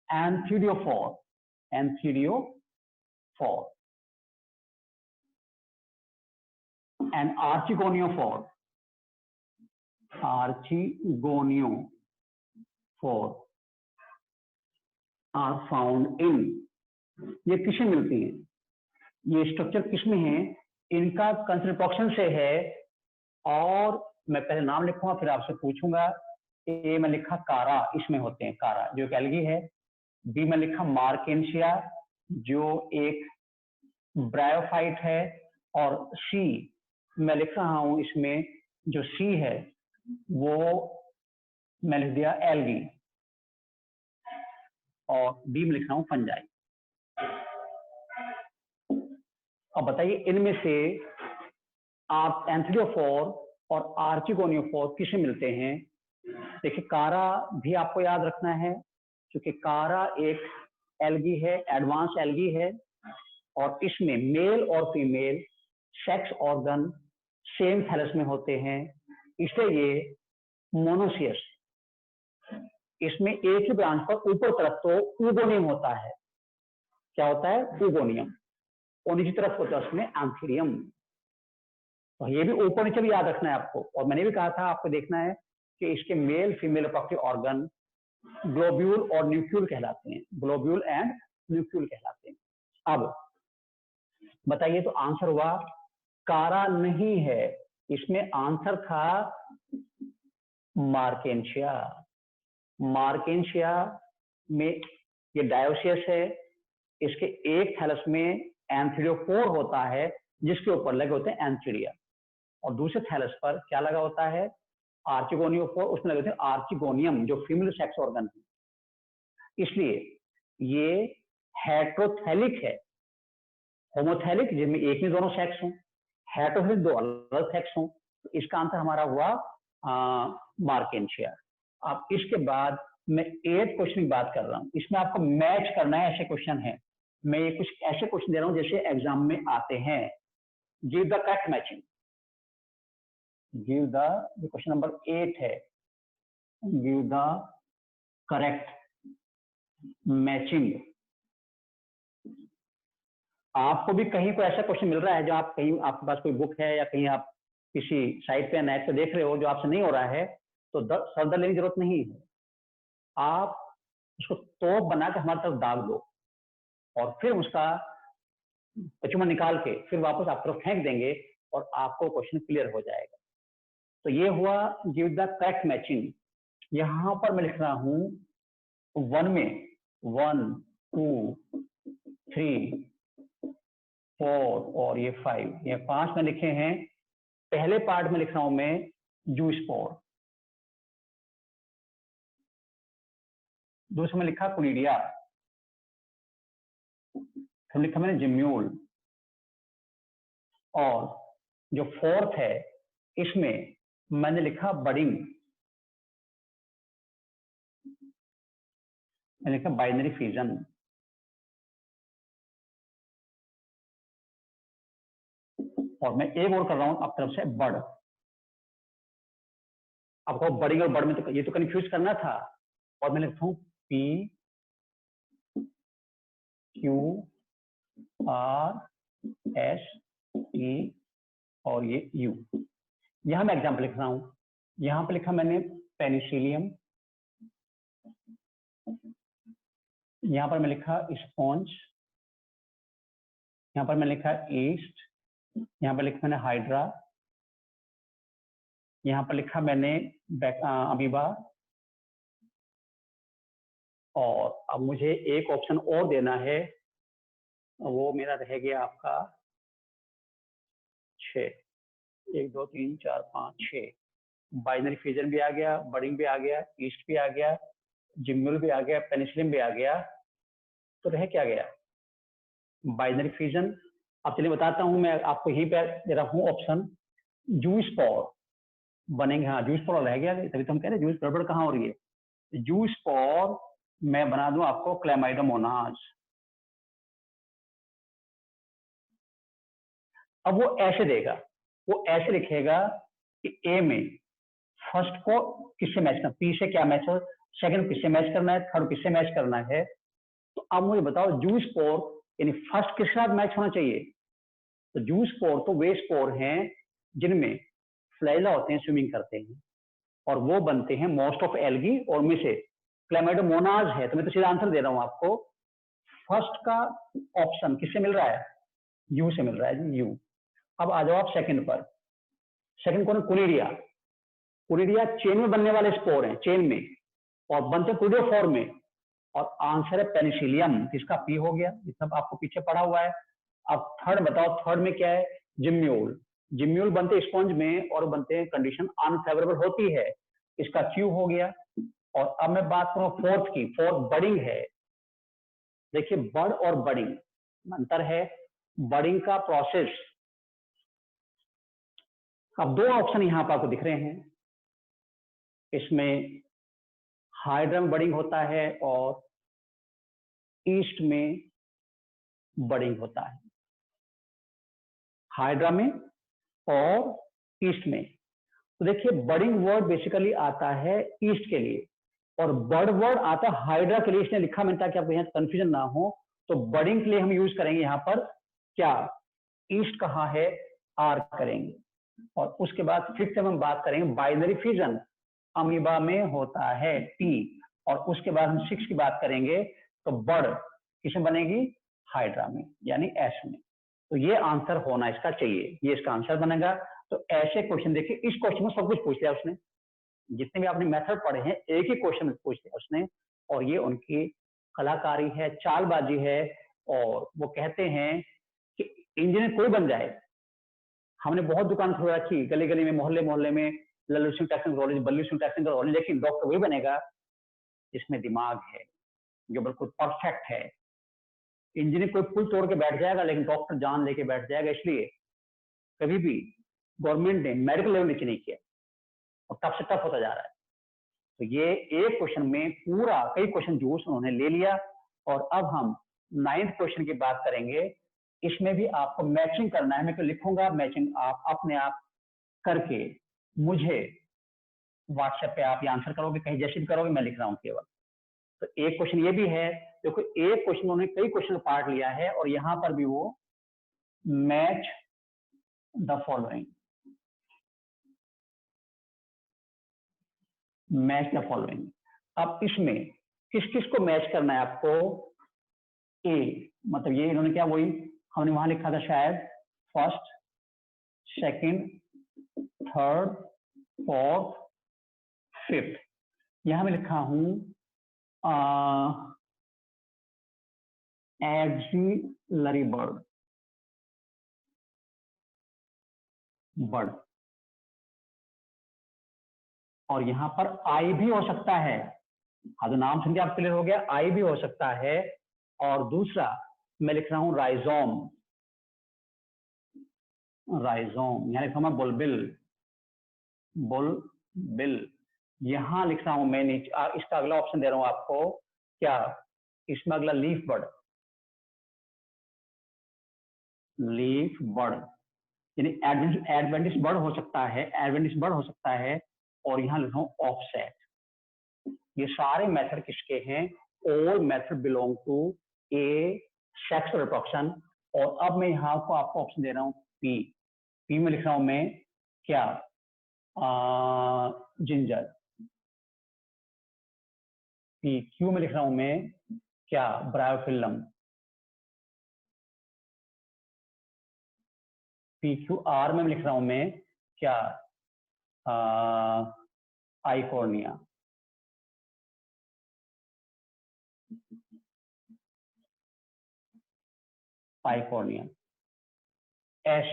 एंथीरियोफोर, एंथीरियोफोर एंड आर्चिगोनियोफोर, आर्चिगोनियोफोर आर फाउंड इन, ये किसमें मिलती हैं, ये स्ट्रक्चर किसमें है, इनका कंसिडरेशन से है। और मैं पहले नाम लिखूंगा फिर आपसे पूछूंगा। ए में लिखा कारा, इसमें होते हैं कारा जो एक एल्गी है। बी में लिखा मार्केंशिया जो एक ब्रायोफाइट है। और सी मैं लिख रहा हूं, इसमें जो सी है वो मैं लिख दिया एल्गी, और डी में लिख रहा हूं फंजाई। अब बताइए इनमें से आप एंथीरियोफोर और आर्चिगोनियोफोर किसे मिलते हैं। देखिए, कारा भी आपको याद रखना है क्योंकि कारा एक एल्गी है, एडवांस एल्गी है, और इसमें मेल और female sex organ same thallus में होते हैं, इसलिए ये मोनोसियस। इसमें एक ही ब्रांच पर ऊपर तरफ तो ऊगोनियम होता है। क्या होता है, ऊगोनियम, और नीचे तरफ होता है उसमें एंथीरियम। तो ये भी ऊपर नीचे भी याद रखना है आपको। और मैंने भी कहा था आपको देखना है कि इसके male female reproductive organ globule और न्यूक्लियल कहलाते हैं, ग्लोब्यूल एंड न्यूक्लियल कहलाते हैं। अब बताइए, तो आंसर हुआ कारा नहीं है, इसमें आंसर था मार्केंशिया। मार्केंशिया में ये डायोसियस है, इसके एक थैलस में एंथीरियोफोर होता है जिसके ऊपर लगे होते हैं एंथीरिया, और दूसरे थैलस पर क्या लगा होता है, आर्चिगोनियोफोर, उसमें लगे होते हैं आर्चिगोनियम जो फीमेल सेक्स ऑर्गन है। इसलिए ये हेट्रोथैलिक है, होमोथैलिक जिसमें एक में दोनों सेक्स हों, हेटेरोफिलिक दो अलग सेक्स हों। तो इसका आंसर हमारा हुआ मार्केंशिया। अब इसके बाद मैं 8th क्वेश्चन की बात कर रहा हूं, इसमें आपको मैच करना है, ऐसे क्वेश्चन है। मैं ये कुछ ऐसे क्वेश्चन दे रहा हूं जैसे एग्जाम में आते हैं। Give the correct matching, give the, question number 8 है, गिव द करेक्ट मैचिंग। आपको भी कहीं कोई ऐसा क्वेश्चन मिल रहा है जो आप कहीं, आपके पास कोई बुक है या कहीं आप किसी साइट पे नेट पे देख रहे हो जो आपसे नहीं हो रहा है, तो सर दर्द लेने की जरूरत नहीं है। आप उसको तोप बना के हमारी तरफ दाग दो और फिर उसका पचमा निकाल के फिर वापस आप तरफ फेंक देंगे और आपको क्वेश्चन क्लियर हो जाएगा। तो ये हुआ गिव द करेक्ट मैचिंग। यहां पर मैं लिख रहा हूं 1 में 1 2 3 4 और ये 5, ये 5 में लिखे हैं। पहले पार्ट में लिख रहा हूं मैं जूस्पोर, दूसरे में लिखा कुनिडिया, फिर लिखा मैंने जिम्यूल, और जो 4th है इसमें मैंने लिखा बडिंग, मैंने लिखा बाइनरी फ्यूजन। और मैं एक और कर रहा हूं आप तरफ से बड़। आपको बडिंग और बड़ में तो ये तो कंफ्यूज करना था, और मैं लिखता हूं P Q R S T और ये U। यहां मैं एग्जाम्पल लिख रहा हूं, यहां पे लिखा मैंने पेनिसिलियम, यहां पर मैं लिखा स्पॉन्ज, यहां पर मैं लिखा ईस्ट, यहां पर लिखा मैंने हाइड्रा, यहां पर लिखा मैंने अमीबा। और अब मुझे एक ऑप्शन और देना है, वो मेरा रह गया आपका 6, 1 2 3 4 5 6। बाइनरी फ्यूजन भी आ गया, बडिंग भी आ गया, ईस्ट भी आ गया, जिम्यूल भी आ गया, पेनिसिलिन भी आ गया। तो रह क्या गया? Binary fusion. अब चलिए बताता हूं, मैं आपको यहीं पे दे रहा हूं ऑप्शन, जूस्पोर बनेंगे। हाँ जूस्पोर रह गया, तभी तो हम कह रहे हैं जूस गड़बड़ कहाँ हो रही है। जूस्पोर मैं बना दूं आपको क्लैमाइडोमोनास। अब वो ऐसे देगा, वो ऐसे लिखेगा कि ए में फर्स्ट को किससे मैच करना, पी से क्या मैच हो, सेकंड किससे मैच करना है, थर्ड किससे मैच करना है। तो अब मुझे बताओ जूस्पोर यानी फर्स्ट किसके साथ मैच होना चाहिए। तो जूस्पोर तो वे स्पोर हैं जिनमें फ्लैजिला होते हैं, स्विमिंग करते हैं, और वो बनते हैं मोस्ट ऑफ एल्गी और में से क्लैमाइडोमोनास है। तो मैं तो सीधा आंसर दे रहा हूं आपको, फर्स्ट का ऑप्शन किससे मिल रहा है, यू से मिल रहा है जी, यू। अब आ जाओ आप सेकंड पर। सेकंड कौन है, कुनिडिया। कुनिडिया चेन में बनने वाले स्पोर हैं, चेन में, और बनते हैं कुनिडियोफोर में। और आंसर है पेनिसिलियम, जिसका पी हो गया, ये सब आपको पीछे पढ़ा हुआ है। अब थर्ड बताओ, थर्ड में क्या है, जिम्यूल। जिम्यूल बनते स्पॉन्ज में और बनते हैं कंडीशन अनफेवरेबल होती है, इसका क्यू हो गया। और अब मैं बात करूं फोर्थ की, फोर्थ बडिंग है। देखिए बड और बडिंग अंतर है, बडिंग का प्रोसेस। अब दो ऑप्शन यहां पर आपको दिख रहे हैं, इसमें हाइड्रा में बडिंग होता है और ईस्ट में बडिंग होता है, हाइड्रा में और ईस्ट में। तो देखिए बडिंग वर्ड बेसिकली आता है ईस्ट के लिए, और बड वर्ड आता है हाइड्रा के लिए। इसने लिखा मैंने ताकि आपको यहाँ कंफ्यूजन ना हो। तो बडिंग के लिए हम यूज करेंगे यहाँ पर क्या, ईस्ट कहाँ है, आर करेंगे। और उसके बाद फिर से हम बात करेंगे बाइनरी फ्यूजन, अमीबा में होता है टी। और उसके बाद हम 6 की बात करेंगे, तो बड किसमें बनेगी, हाइड्रा में, यानी एस में। तो ये आंसर होना इसका चाहिए, ये इसका आंसर बनेगा। तो ऐसे क्वेश्चन देखिए, इस क्वेश्चन में सब कुछ पूछ लिया उसने, जितने भी आपने मेथड पढ़े हैं एक ही क्वेश्चन में पूछ लिया उसने। और ये उनकी कलाकारी है, चालबाजी है। और वो कहते हैं कि इंजीनियर कोई बन जाए, हमने बहुत दुकान खोल रखी गली गली में, मोहल्ले मोहल्ले में, लल्लू सिंह टेक्निकल कॉलेज, बल्लू सिंह टेक्निकल कॉलेज, लेकिन डॉक्टर वही बनेगा जिसमें दिमाग है, जो बिल्कुल परफेक्ट है। इंजीनियर कोई पुल तोड़ के बैठ जाएगा, लेकिन डॉक्टर जान लेके बैठ जाएगा। इसलिए कभी भी गवर्नमेंट ने मेडिकल लेवल नीचे नहीं किया और टफ से टफ होता जा रहा है। तो ये एक क्वेश्चन में पूरा कई क्वेश्चन जूस उन्होंने ले लिया। और अब हम 9th क्वेश्चन की बात करेंगे। इसमें भी आपको मैचिंग करना है। मैं तो लिखूंगा, मैचिंग आप अपने आप करके मुझे व्हाट्सएप पे आप ये आंसर करोगे, कहीं जैसे भी करोगे, मैं लिख रहा हूँ केवल। तो एक क्वेश्चन ये भी है, देखो एक क्वेश्चन उन्होंने कई क्वेश्चन पार्ट लिया है और यहां पर भी वो match the following, match the following. अब इसमें किस किस को मैच करना है आपको? ए, मतलब ये इन्होंने क्या, वही हमने वहां लिखा था शायद, first, second, third, fourth, fifth. यहां मैं लिखा हूं एक्सिलरी बर्ड, बर्ड। और यहां पर आई भी हो सकता है। हाँ, तो नाम सुन के आप क्लियर हो गया, आई भी हो सकता है। और दूसरा मैं लिख रहा हूं राइजोम, राइजोम यहां लिखा मैं बुलबिल, बुलबिल। यहां लिख रहा हूं मैं नीचे, इसका अगला ऑप्शन दे रहा हूं आपको, क्या इसमें अगला लीफ बर्ड, लीफ बर्ड यानी एडवेंटिस बर्ड हो सकता है, एडवेंटिस बर्ड हो सकता है। और यहां लिख रहा हूं ऑफसेट। ये सारे मेथड किसके हैं? All method belong to asexual reproduction. और अब मैं यहां को आपको ऑप्शन दे रहा हूं पी, पी में लिख रहा हूं मैं क्या, जिंजर। पी क्यू में लिख रहा हूं मैं क्या, ब्रायोफिल्म। पी क्यू आर में लिख रहा हूं मैं क्या, आइकोर्निया। आइकोर्निया। एस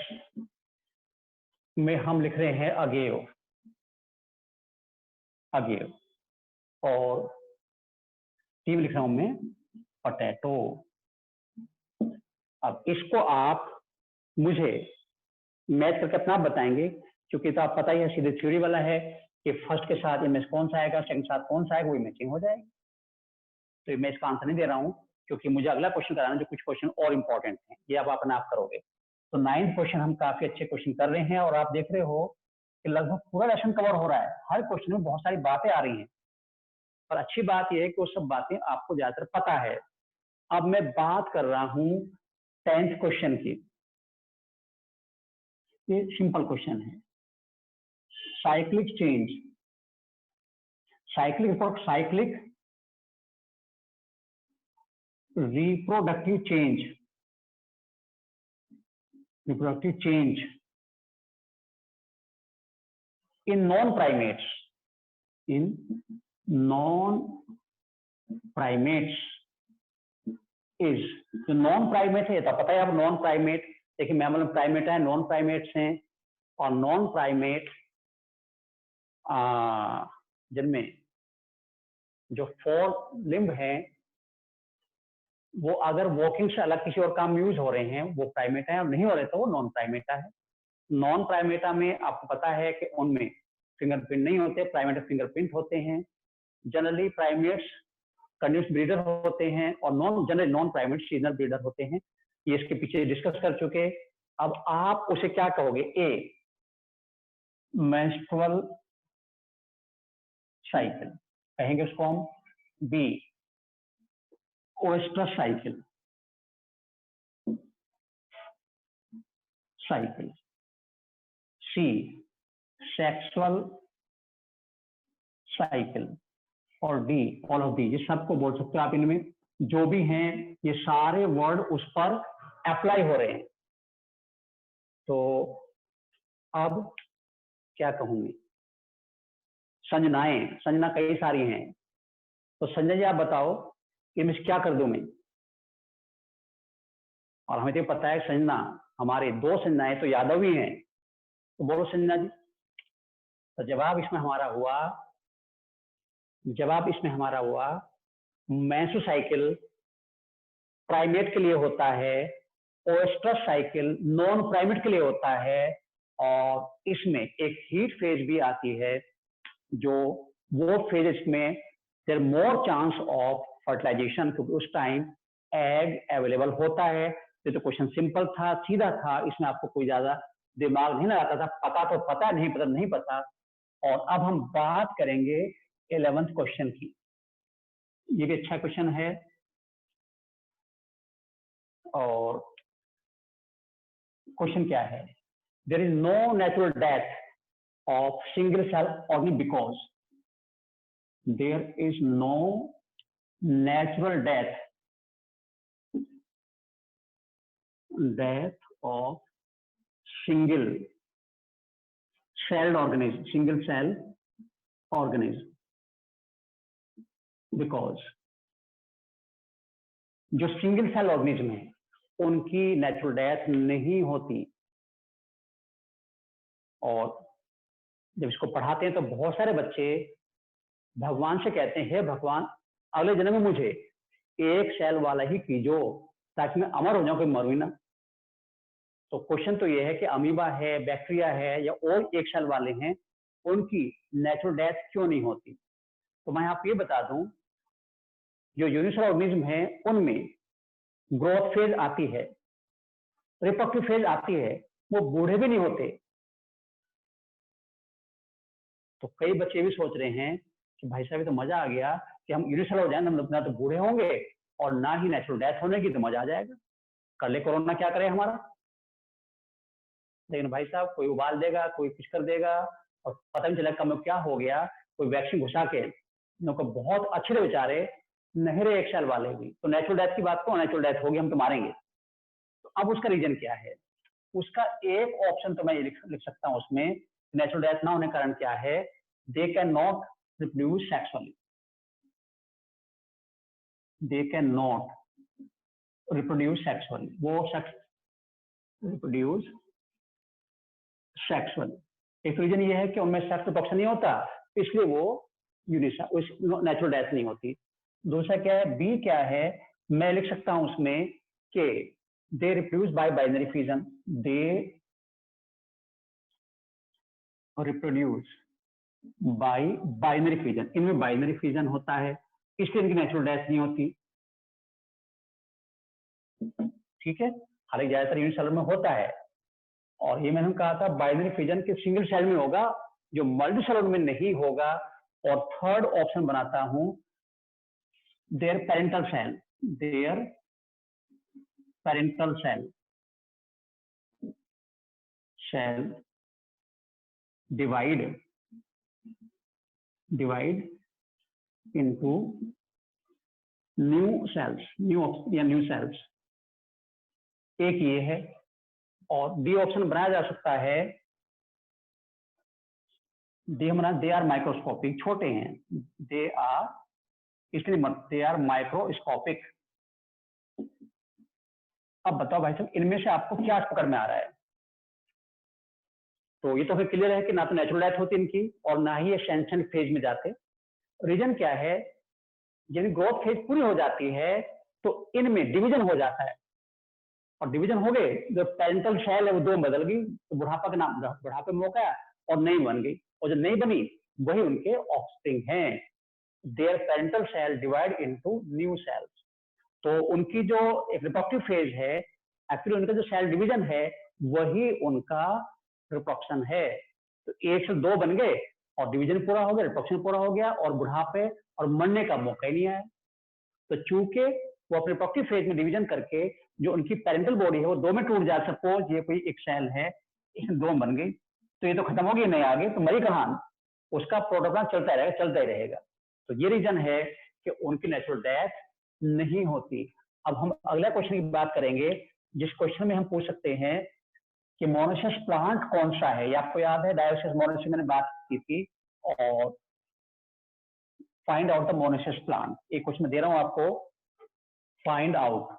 में हम लिख रहे हैं अगेव, अगेव। और टी में लिख रहा हूं मैं पोटैटो। अब इसको आप मुझे मैच करके अपना बताएंगे, क्योंकि तो आप पता ही है सीधे थ्योरी वाला है कि फर्स्ट के साथ इमेज कौन सा आएगा, सेकंड के साथ कौन सा आएगा, वही मैचिंग हो जाएगी। तो मैं इसका आंसर नहीं दे रहा हूं, क्योंकि मुझे अगला क्वेश्चन कराना जो कुछ क्वेश्चन और इंपॉर्टेंट हैं, ये आप अपना आप करोगे। तो 9th क्वेश्चन हम काफी अच्छे क्वेश्चन कर रहे हैं और आप देख रहे हो कि लगभग पूरा लेसन कवर हो रहा है। हर क्वेश्चन में बहुत सारी बातें आ रही हैं, पर अच्छी बात यह है कि वो सब बातें आपको ज्यादातर पता है। अब मैं बात कर रहा हूं 10th क्वेश्चन की। ये सिंपल क्वेश्चन है, cyclic change, cyclic reproductive change, reproductive change in non-primates, in non-primates is, जो नॉन प्राइमेट है तो पता है आप, नॉन प्राइमेट देखिए, मैमल प्राइमेट है, नॉन प्राइमेट्स हैं। और नॉन प्राइमेट जिनमें जो 4 लिम्ब हैं वो अगर वॉकिंग से अलग किसी और काम यूज हो रहे हैं वो प्राइमेटा है, और नहीं हो रहे तो वो नॉन प्राइमेटा है। नॉन प्राइमेटा में आपको पता है कि उनमें फिंगरप्रिंट नहीं होते, प्राइमेटा फिंगरप्रिंट होते हैं। जनरली प्राइमेट्स कंटिन्यूअस ब्रीडर होते हैं और generally non primates seasonal breeder होते हैं। ये इसके पीछे डिस्कस कर चुके। अब आप उसे क्या कहोगे? ए, मेंस्ट्रुअल साइकिल कहेंगे उसको हम। B, oestrus cycle, cycle. C, sexual cycle. और डी, ऑल ऑफ डी। ये सबको बोल सकते हो आप, इनमें जो भी हैं ये सारे वर्ड उस पर अप्लाई हो रहे हैं। तो अब क्या कहूंगी, संज्ञाएं, संज्ञा कई सारी हैं। तो संजय जी आप बताओ इनमें क्या कर दूं मैं? और हमें तो पता है संजना, हमारे 2 संज्ञाएं तो यादव ही हैं, तो बोलो संजना जी। तो जवाब इसमें हमारा हुआ मेसोसाइकिल प्राइमेट के लिए होता है, ओएस्ट्रस साइकिल नॉन प्राइमेट के लिए होता है, और इसमें एक हीट फेज भी आती है, जो वो फेज में there more chance of fertilization, क्योंकि उस टाइम एग अवेलेबल होता है। ये तो क्वेश्चन सिंपल था, सीधा था, इसमें आपको कोई ज्यादा दिमाग नहीं लगाता था, पता तो पता, नहीं पता नहीं पता। और अब हम बात करेंगे 11th क्वेश्चन की। ये भी अच्छा क्वेश्चन है, और क्वेश्चन क्या है? There is no natural death of single cell organism because there is no natural death of single cell organism because जो सिंगल सेल ऑर्गेनिज्म है उनकी नेचुरल डेथ नहीं होती। और जब इसको पढ़ाते हैं तो बहुत सारे बच्चे भगवान से कहते हैं, हे भगवान, अगले जन्म में मुझे एक सेल वाला ही कीजो ताकि मैं अमर हो जाऊं, कोई मरूं ना। तो क्वेश्चन तो ये है कि अमीबा है, बैक्टीरिया है, या और एक सेल वाले हैं, उनकी नेचुरल डेथ क्यों नहीं होती? तो मैं आपको ये बता दूं, जो यूनिसेलुलर ऑर्गेनिज्म है उनमें ग्रोथ फेज आती है, रिप्रोडक्टिव फेज आती है, वो बूढ़े भी नहीं होते। तो कई बच्चे भी सोच रहे हैं कि भाई साहब तो मजा आ गया कि हम यूनिसेलुलर हो जाए, ना तो बूढ़े होंगे और ना ही नेचुरल डेथ होने की, तो मजा आ जाएगा, कर ले कोरोना क्या करे हमारा। लेकिन भाई साहब कोई उबाल देगा, कोई कुछ कर देगा, और पता नहीं चला कब क्या हो गया, कोई वैक्सीन घुसा के को बहुत अच्छे थे बेचारे, नहीं रहे एक साल वाले भी। तो नेचुरल डेथ की बात को, नेचुरल डेथ होगी हम तो मारेंगे। तो अब उसका रीजन क्या है? उसका एक ऑप्शन तो मैं ये लिख सकता हूं उसमें, नेचुरल डेथ ना होने का कारण क्या है? They can not reproduce sexually, they can not reproduce sexually, वो सेक्स रिप्रोड्यूस सेक्सुअल। एक रीजन ये है कि उनमें सेक्स रिप्रोडक्शन नहीं होता, इसलिए वो नेचुरल डेथ नहीं होती। दूसरा क्या है, बी क्या है, मैं लिख सकता हूं उसमें कि they reproduce by binary fission, they reproduce by binary fission, इनमें बाइनरी फिजन होता है, इसलिए इनकी नेचुरल डेथ नहीं होती। ठीक है, हालांकि ज्यादातर यूनिसेलुलर में होता है, और ये मैंने कहा था बाइनरी फिजन के सिंगल सेल में होगा, जो मल्टी सेलुलर में नहीं होगा। और थर्ड ऑप्शन बनाता हूं, there parental cell, there parental cell divide into new cells, new cells. एक ये है, और डी ऑप्शन बनाया जा सकता है, डी हमारा दे आर माइक्रोस्कोपिक, छोटे हैं, दे आर, इसलिए मत, दे आर माइक्रोस्कोपिक। अब बताओ भाई साहब, इनमें से आपको क्या पकड़ में आ रहा है? तो ये तो फिर क्लियर है कि ना तो नेचुरल डेथ होती इनकी, और ना ही ये सेंसेंट फेज में जाते। रीजन क्या है? जब ग्रोथ फेज पूरी हो जाती है तो इनमें डिवीजन हो जाता है, और डिवीजन हो गए, जो पेरेंटल सेल है वो दो बदल गई, तो बुढ़ापा का नाम, बुढ़ापे में मौका और नई बन गई, और जो नई बनी वही उनके ऑफस्प्रिंग हैं। There parental cell divide into new cells. तो उनकी जो एक रिप्रोडक्टिव फेज है, एक्चुअली उनका जो सेल डिवीजन है वही उनका रिप्रोडक्शन है। तो एक से दो बन गए और डिवीजन पूरा हो गया, रिप्रोडक्शन पूरा हो गया, और बुढ़ापे और मरने का मौका ही नहीं आया। तो चूंकि वो अपने रिप्रोडक्टिव फेज में डिवीजन करके जो उनकी पेरेंटल बॉडी है वो दो में टूट जाए, सपोज ये कोई एक सेल है, इसमें दो बन गई, तो ये तो खत्म हो गई, नहीं आगे तो मरी कहां, उसका प्रोटोकॉल चलता रहेगा, चलता ही रहेगा। तो ये रीजन है कि उनकी नेचुरल डेथ नहीं होती। अब हम अगला क्वेश्चन की बात करेंगे, जिस क्वेश्चन में हम पूछ सकते हैं कि मोनोसियस प्लांट कौन सा है। ये आपको याद है, डायोसिस मोनोसियस मैंने बात की थी, और find out the monoecious plant. एक क्वेश्चन में दे रहा हूं आपको, फाइंड आउट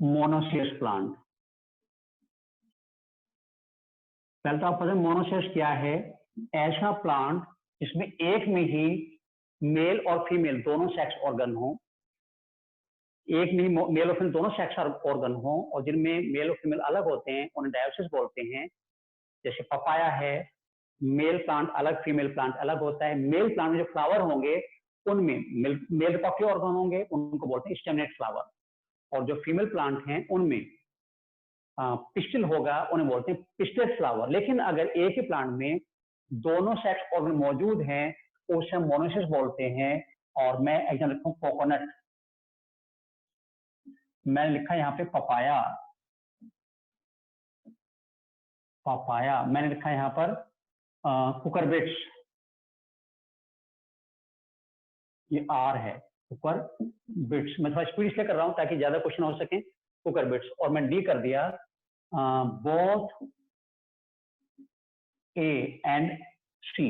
मोनोसियस प्लांट। पहले तो आप पता मोनोसियस क्या है? ऐसा प्लांट जिसमें एक में ही मेल और फीमेल दोनों सेक्स ऑर्गन हो, एक नहीं मेल और फीमेल दोनों सेक्स ऑर्गन हो, और जिनमें मेल और फीमेल अलग होते हैं उन्हें डायोसिस बोलते हैं। जैसे पपाया है, मेल प्लांट अलग फीमेल प्लांट अलग होता है। मेल प्लांट में जो फ्लावर होंगे उनमें मेल रिप्रोडक्टिव ऑर्गन होंगे, उनको बोलते हैं स्टेमनेट फ्लावर, और जो फीमेल प्लांट हैं उनमें पिस्टिल होगा, उन्हें बोलते हैं पिस्टेड फ्लावर। लेकिन अगर एक ही प्लांट में दोनों सेक्स ऑर्गन मौजूद हैं तो उसे हम मोनोसिस बोलते हैं। और मैं एग्जाम्पल लिखूं कोकोनट, मैंने लिखा यहाँ पे पपाया, पपाया मैंने लिखा यहाँ पर कुकरबिट्स, ये आर है कुकरबिट्स। मैं थोड़ा स्पीड इसलिए कर रहा हूँ ताकि ज्यादा क्वेश्चन हो सके। कुकरबिट्स, और मैं डी कर दिया बोथ ए एंड सी।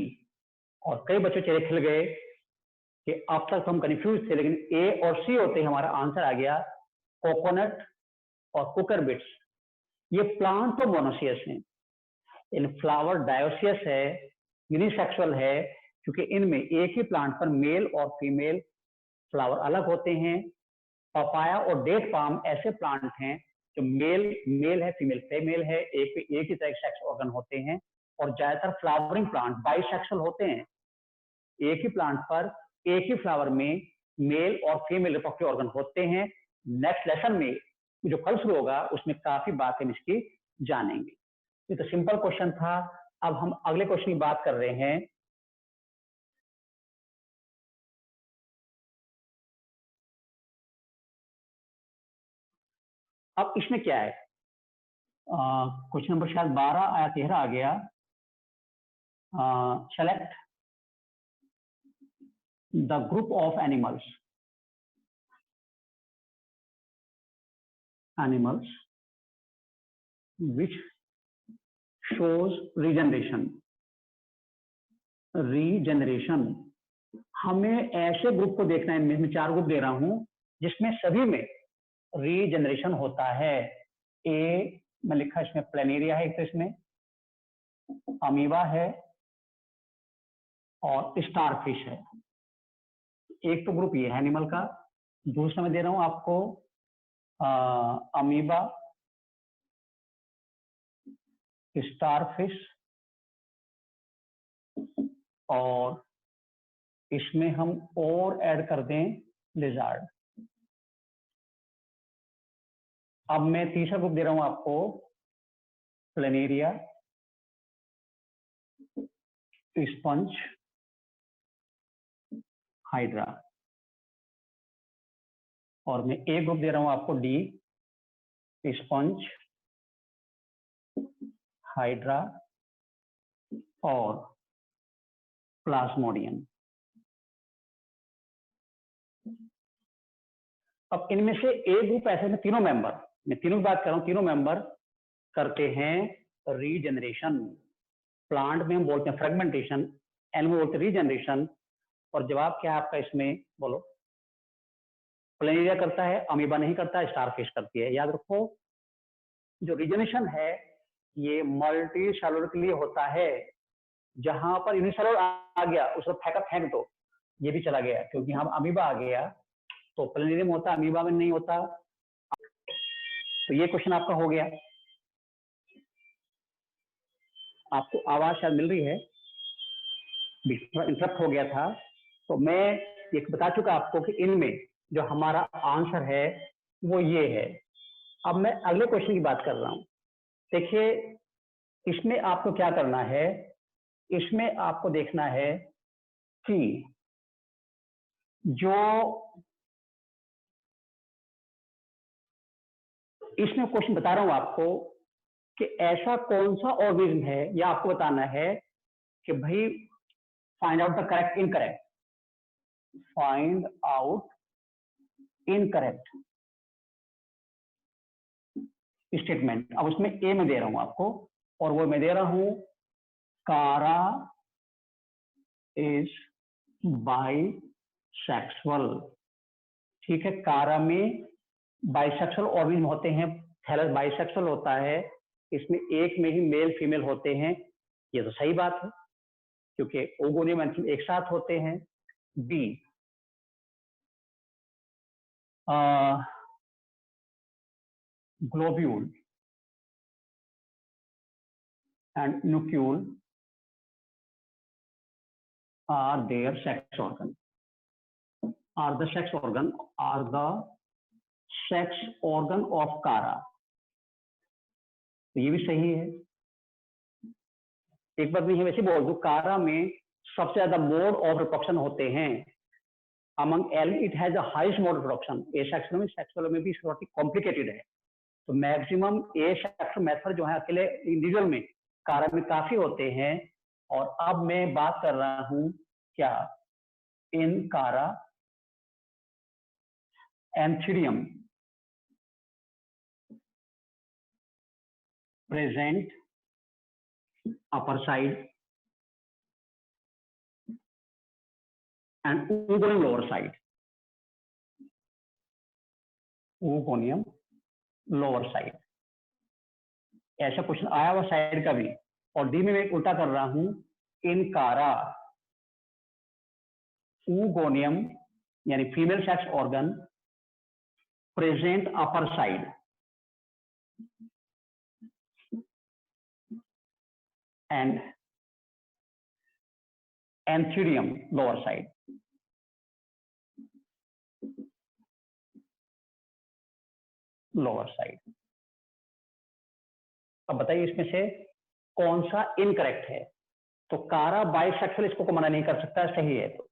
और कई बच्चे चेहरे खिल गए कि अब तक हम कंफ्यूज थे, लेकिन ए और सी होते ही हमारा आंसर आ गया कोकोनट और कुकरबिट्स। ये प्लांट तो मोनोसियस हैं, इन फ्लावर डायोसियस है, यूनिसेक्सुअल है, क्योंकि इनमें एक ही प्लांट पर मेल और फीमेल फ्लावर अलग होते हैं। पपाया और डेट पाम ऐसे प्लांट हैं जो मेल है, फीमेल फीमेल है, एक ही तरह के सेक्स ऑर्गन होते हैं। और ज्यादातर फ्लावरिंग प्लांट बाइसेक्सुअल होते हैं, एक ही प्लांट पर एक ही फ्लावर में मेल और फीमेल रिप्रोडक्टिव ऑर्गन होते हैं। नेक्स्ट लेसन में जो कल शुरू होगा उसमें काफी बातें इसकी जानेंगे। ये तो सिंपल क्वेश्चन था। अब हम अगले क्वेश्चन की बात कर रहे हैं। अब इसमें क्या है, क्वेश्चन नंबर शायद 12 या 13 आ गया। Select the group of animals which shows regeneration. हमें ऐसे ग्रुप को देखना है, मैं 4 ग्रुप दे रहा हूं जिसमें सभी में रीजनरेशन होता है। ए मैं लिखा इसमें प्लेनेरिया है, एक तो इसमें अमीबा है और स्टारफिश है। एक तो ग्रुप ये है एनिमल का। दूसरा मैं दे रहा हूं आपको अमीबा, स्टारफिश, और इसमें हम और ऐड कर दें लिजार्ड। अब मैं तीसरा ग्रुप दे रहा हूं आपको प्लेनेरिया, स्पंज, हाइड्रा। और मैं एक ग्रुप दे रहा हूं आपको डी, स्पंज, हाइड्रा और प्लाज्मोडियम। अब इनमें से एक ग्रुप ऐसे में तीनों मेंबर, मैं तीनों की बात कर रहा हूं, तीनों मेंबर करते हैं रीजनरेशन। प्लांट में हम बोलते हैं फ्रेगमेंटेशन, एनिमल में बोलते हैं रीजनरेशन। और जवाब क्या है आपका इसमें, बोलो। प्लेनेरिया करता है, अमीबा नहीं करता, स्टारफिश करती है। याद रखो, जो रीजनरेशन है ये मल्टी सेलुलर के लिए होता है। जहां पर यूनिसेलुलर आ गया उसको फेंक दो, ये भी चला गया, क्योंकि हम अमीबा आ गया तो प्लेनेरियम होता, अमीबा में नहीं होता। तो ये क्वेश्चन आपका हो गया। आपको आवाज शायद मिल रही है, इंटरप्ट हो गया था। तो मैं ये बता चुका आपको कि इनमें जो हमारा आंसर है वो ये है। अब मैं अगले क्वेश्चन की बात कर रहा हूं। देखिए, इसमें आपको क्या करना है, इसमें आपको देखना है कि जो इसमें क्वेश्चन बता रहा हूं आपको कि ऐसा कौन सा ऑर्गेनिज्म है, या आपको बताना है कि भाई find out the correct incorrect, find out incorrect statement. अब उसमें ए में दे रहा हूं आपको, और वो मैं दे रहा हूं कारा इज बाइसेक्सुअल। ठीक है, कारा में बाइसेक्सुअल ऑर्गेनिज्म होते हैं, थैलस बाइसेक्सुअल होता है, इसमें एक में ही मेल फीमेल होते हैं। ये तो सही बात है, क्योंकि ओगोनियम एंड एक साथ होते हैं। B, globule and nucleus are their sex organ. Are the sex organ of कारा। तो ये भी सही है, एक बार मैं वैसे बोल दूं, कारा में सबसे ज्यादा मोड ऑफ रिप्रोडक्शन होते हैं। Among L it has the highest mode of reproduction. Asexual में भी थोड़ी कॉम्प्लिकेटेड है, तो मैक्सिमम एसेक्सुअल मेथड जो है अकेले इंडिविजुअल में कारा में काफी होते हैं। और अब मैं बात कर रहा हूं क्या, in Chara antheridium present upper side and oogonia lower side. oogonia lower side, ऐसा क्वेश्चन आया हुआ साइड का भी। और डी में मैं उल्टा कर रहा हूं, इन कारा oogonia यानी female sex organ present upper side and antheridium lower side. Lower side. अब बताइए इसमें से कौन सा इनकरेक्ट है। तो कारा बाइसेक्सुअल इसको मना नहीं कर सकता, सही है, तो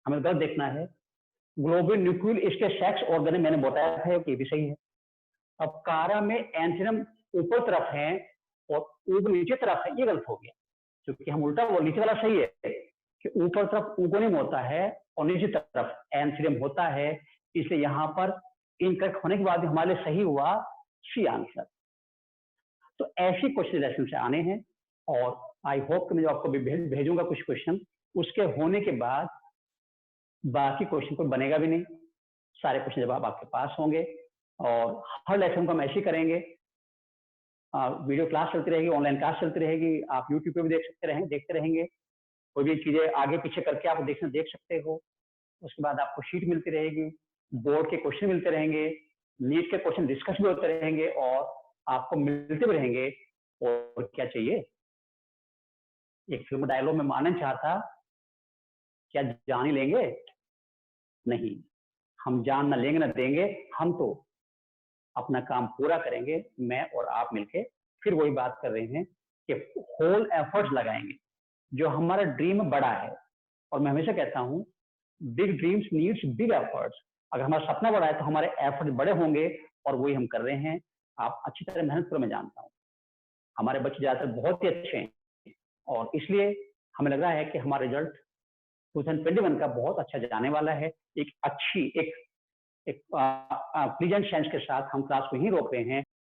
हमें गलत देखना है। ग्लोबुल न्यूक्लियल इसके सेक्स ऑर्गन मैंने बताया था कि भी सही है। अब कारा में एंथीरियम ऊपर तरफ है और ऊब नीचे तरफ है, ये गलत हो गया, क्योंकि हम उल्टा बोल, नीचे वाला सही है कि ऊपर तरफ oogonia होता है और नीचे तरफ एंथीरियम होता है, इसलिए यहां पर इनकरेक्ट होने के बाद हमारे लिए सही हुआ सी आंसर। तो ऐसी क्वेश्चन लेसन से आने हैं और आई होप कि मैं जो आपको भेजूंगा कुछ क्वेश्चन, उसके होने के बाद बाकी क्वेश्चन कोई बनेगा भी नहीं, सारे क्वेश्चन जवाब आपके पास होंगे। और हर लेसन को हम ऐसे ही करेंगे, वीडियो क्लास चलती रहेगी, ऑनलाइन क्लास चलती रहेगी, आप यूट्यूब पे भी देखते रहेंगे, कोई भी चीजें आगे पीछे करके आप देख सकते हो। उसके बाद आपको शीट मिलती रहेगी, बोर्ड के क्वेश्चन मिलते रहेंगे, नीट के क्वेश्चन डिस्कस भी होते रहेंगे और आपको मिलते भी रहेंगे। और क्या चाहिए, एक फिल्म डायलॉग में मानना चाहता, क्या जान ही लेंगे? नहीं, हम जान ना लेंगे ना देंगे, हम तो अपना काम पूरा करेंगे, मैं और आप मिलके। फिर वही बात कर रहे हैं कि होल एफर्ट्स लगाएंगे। जो हमारा ड्रीम बड़ा है, और मैं हमेशा कहता हूं big dreams needs big efforts. अगर हमारा सपना बड़ा है तो हमारे एफर्ट बड़े होंगे, और वही हम कर रहे हैं। आप अच्छी तरह मेहनत करो, मैं जानता हूं हमारे बच्चे ज्यादातर बहुत ही अच्छे हैं, और इसलिए हमें लग रहा है कि हमारा रिजल्ट 2021 का बहुत अच्छा जाने वाला है। एक अच्छी एक प्लीजेंट सेंस के साथ हम क्लास को ही रोक रहे हैं।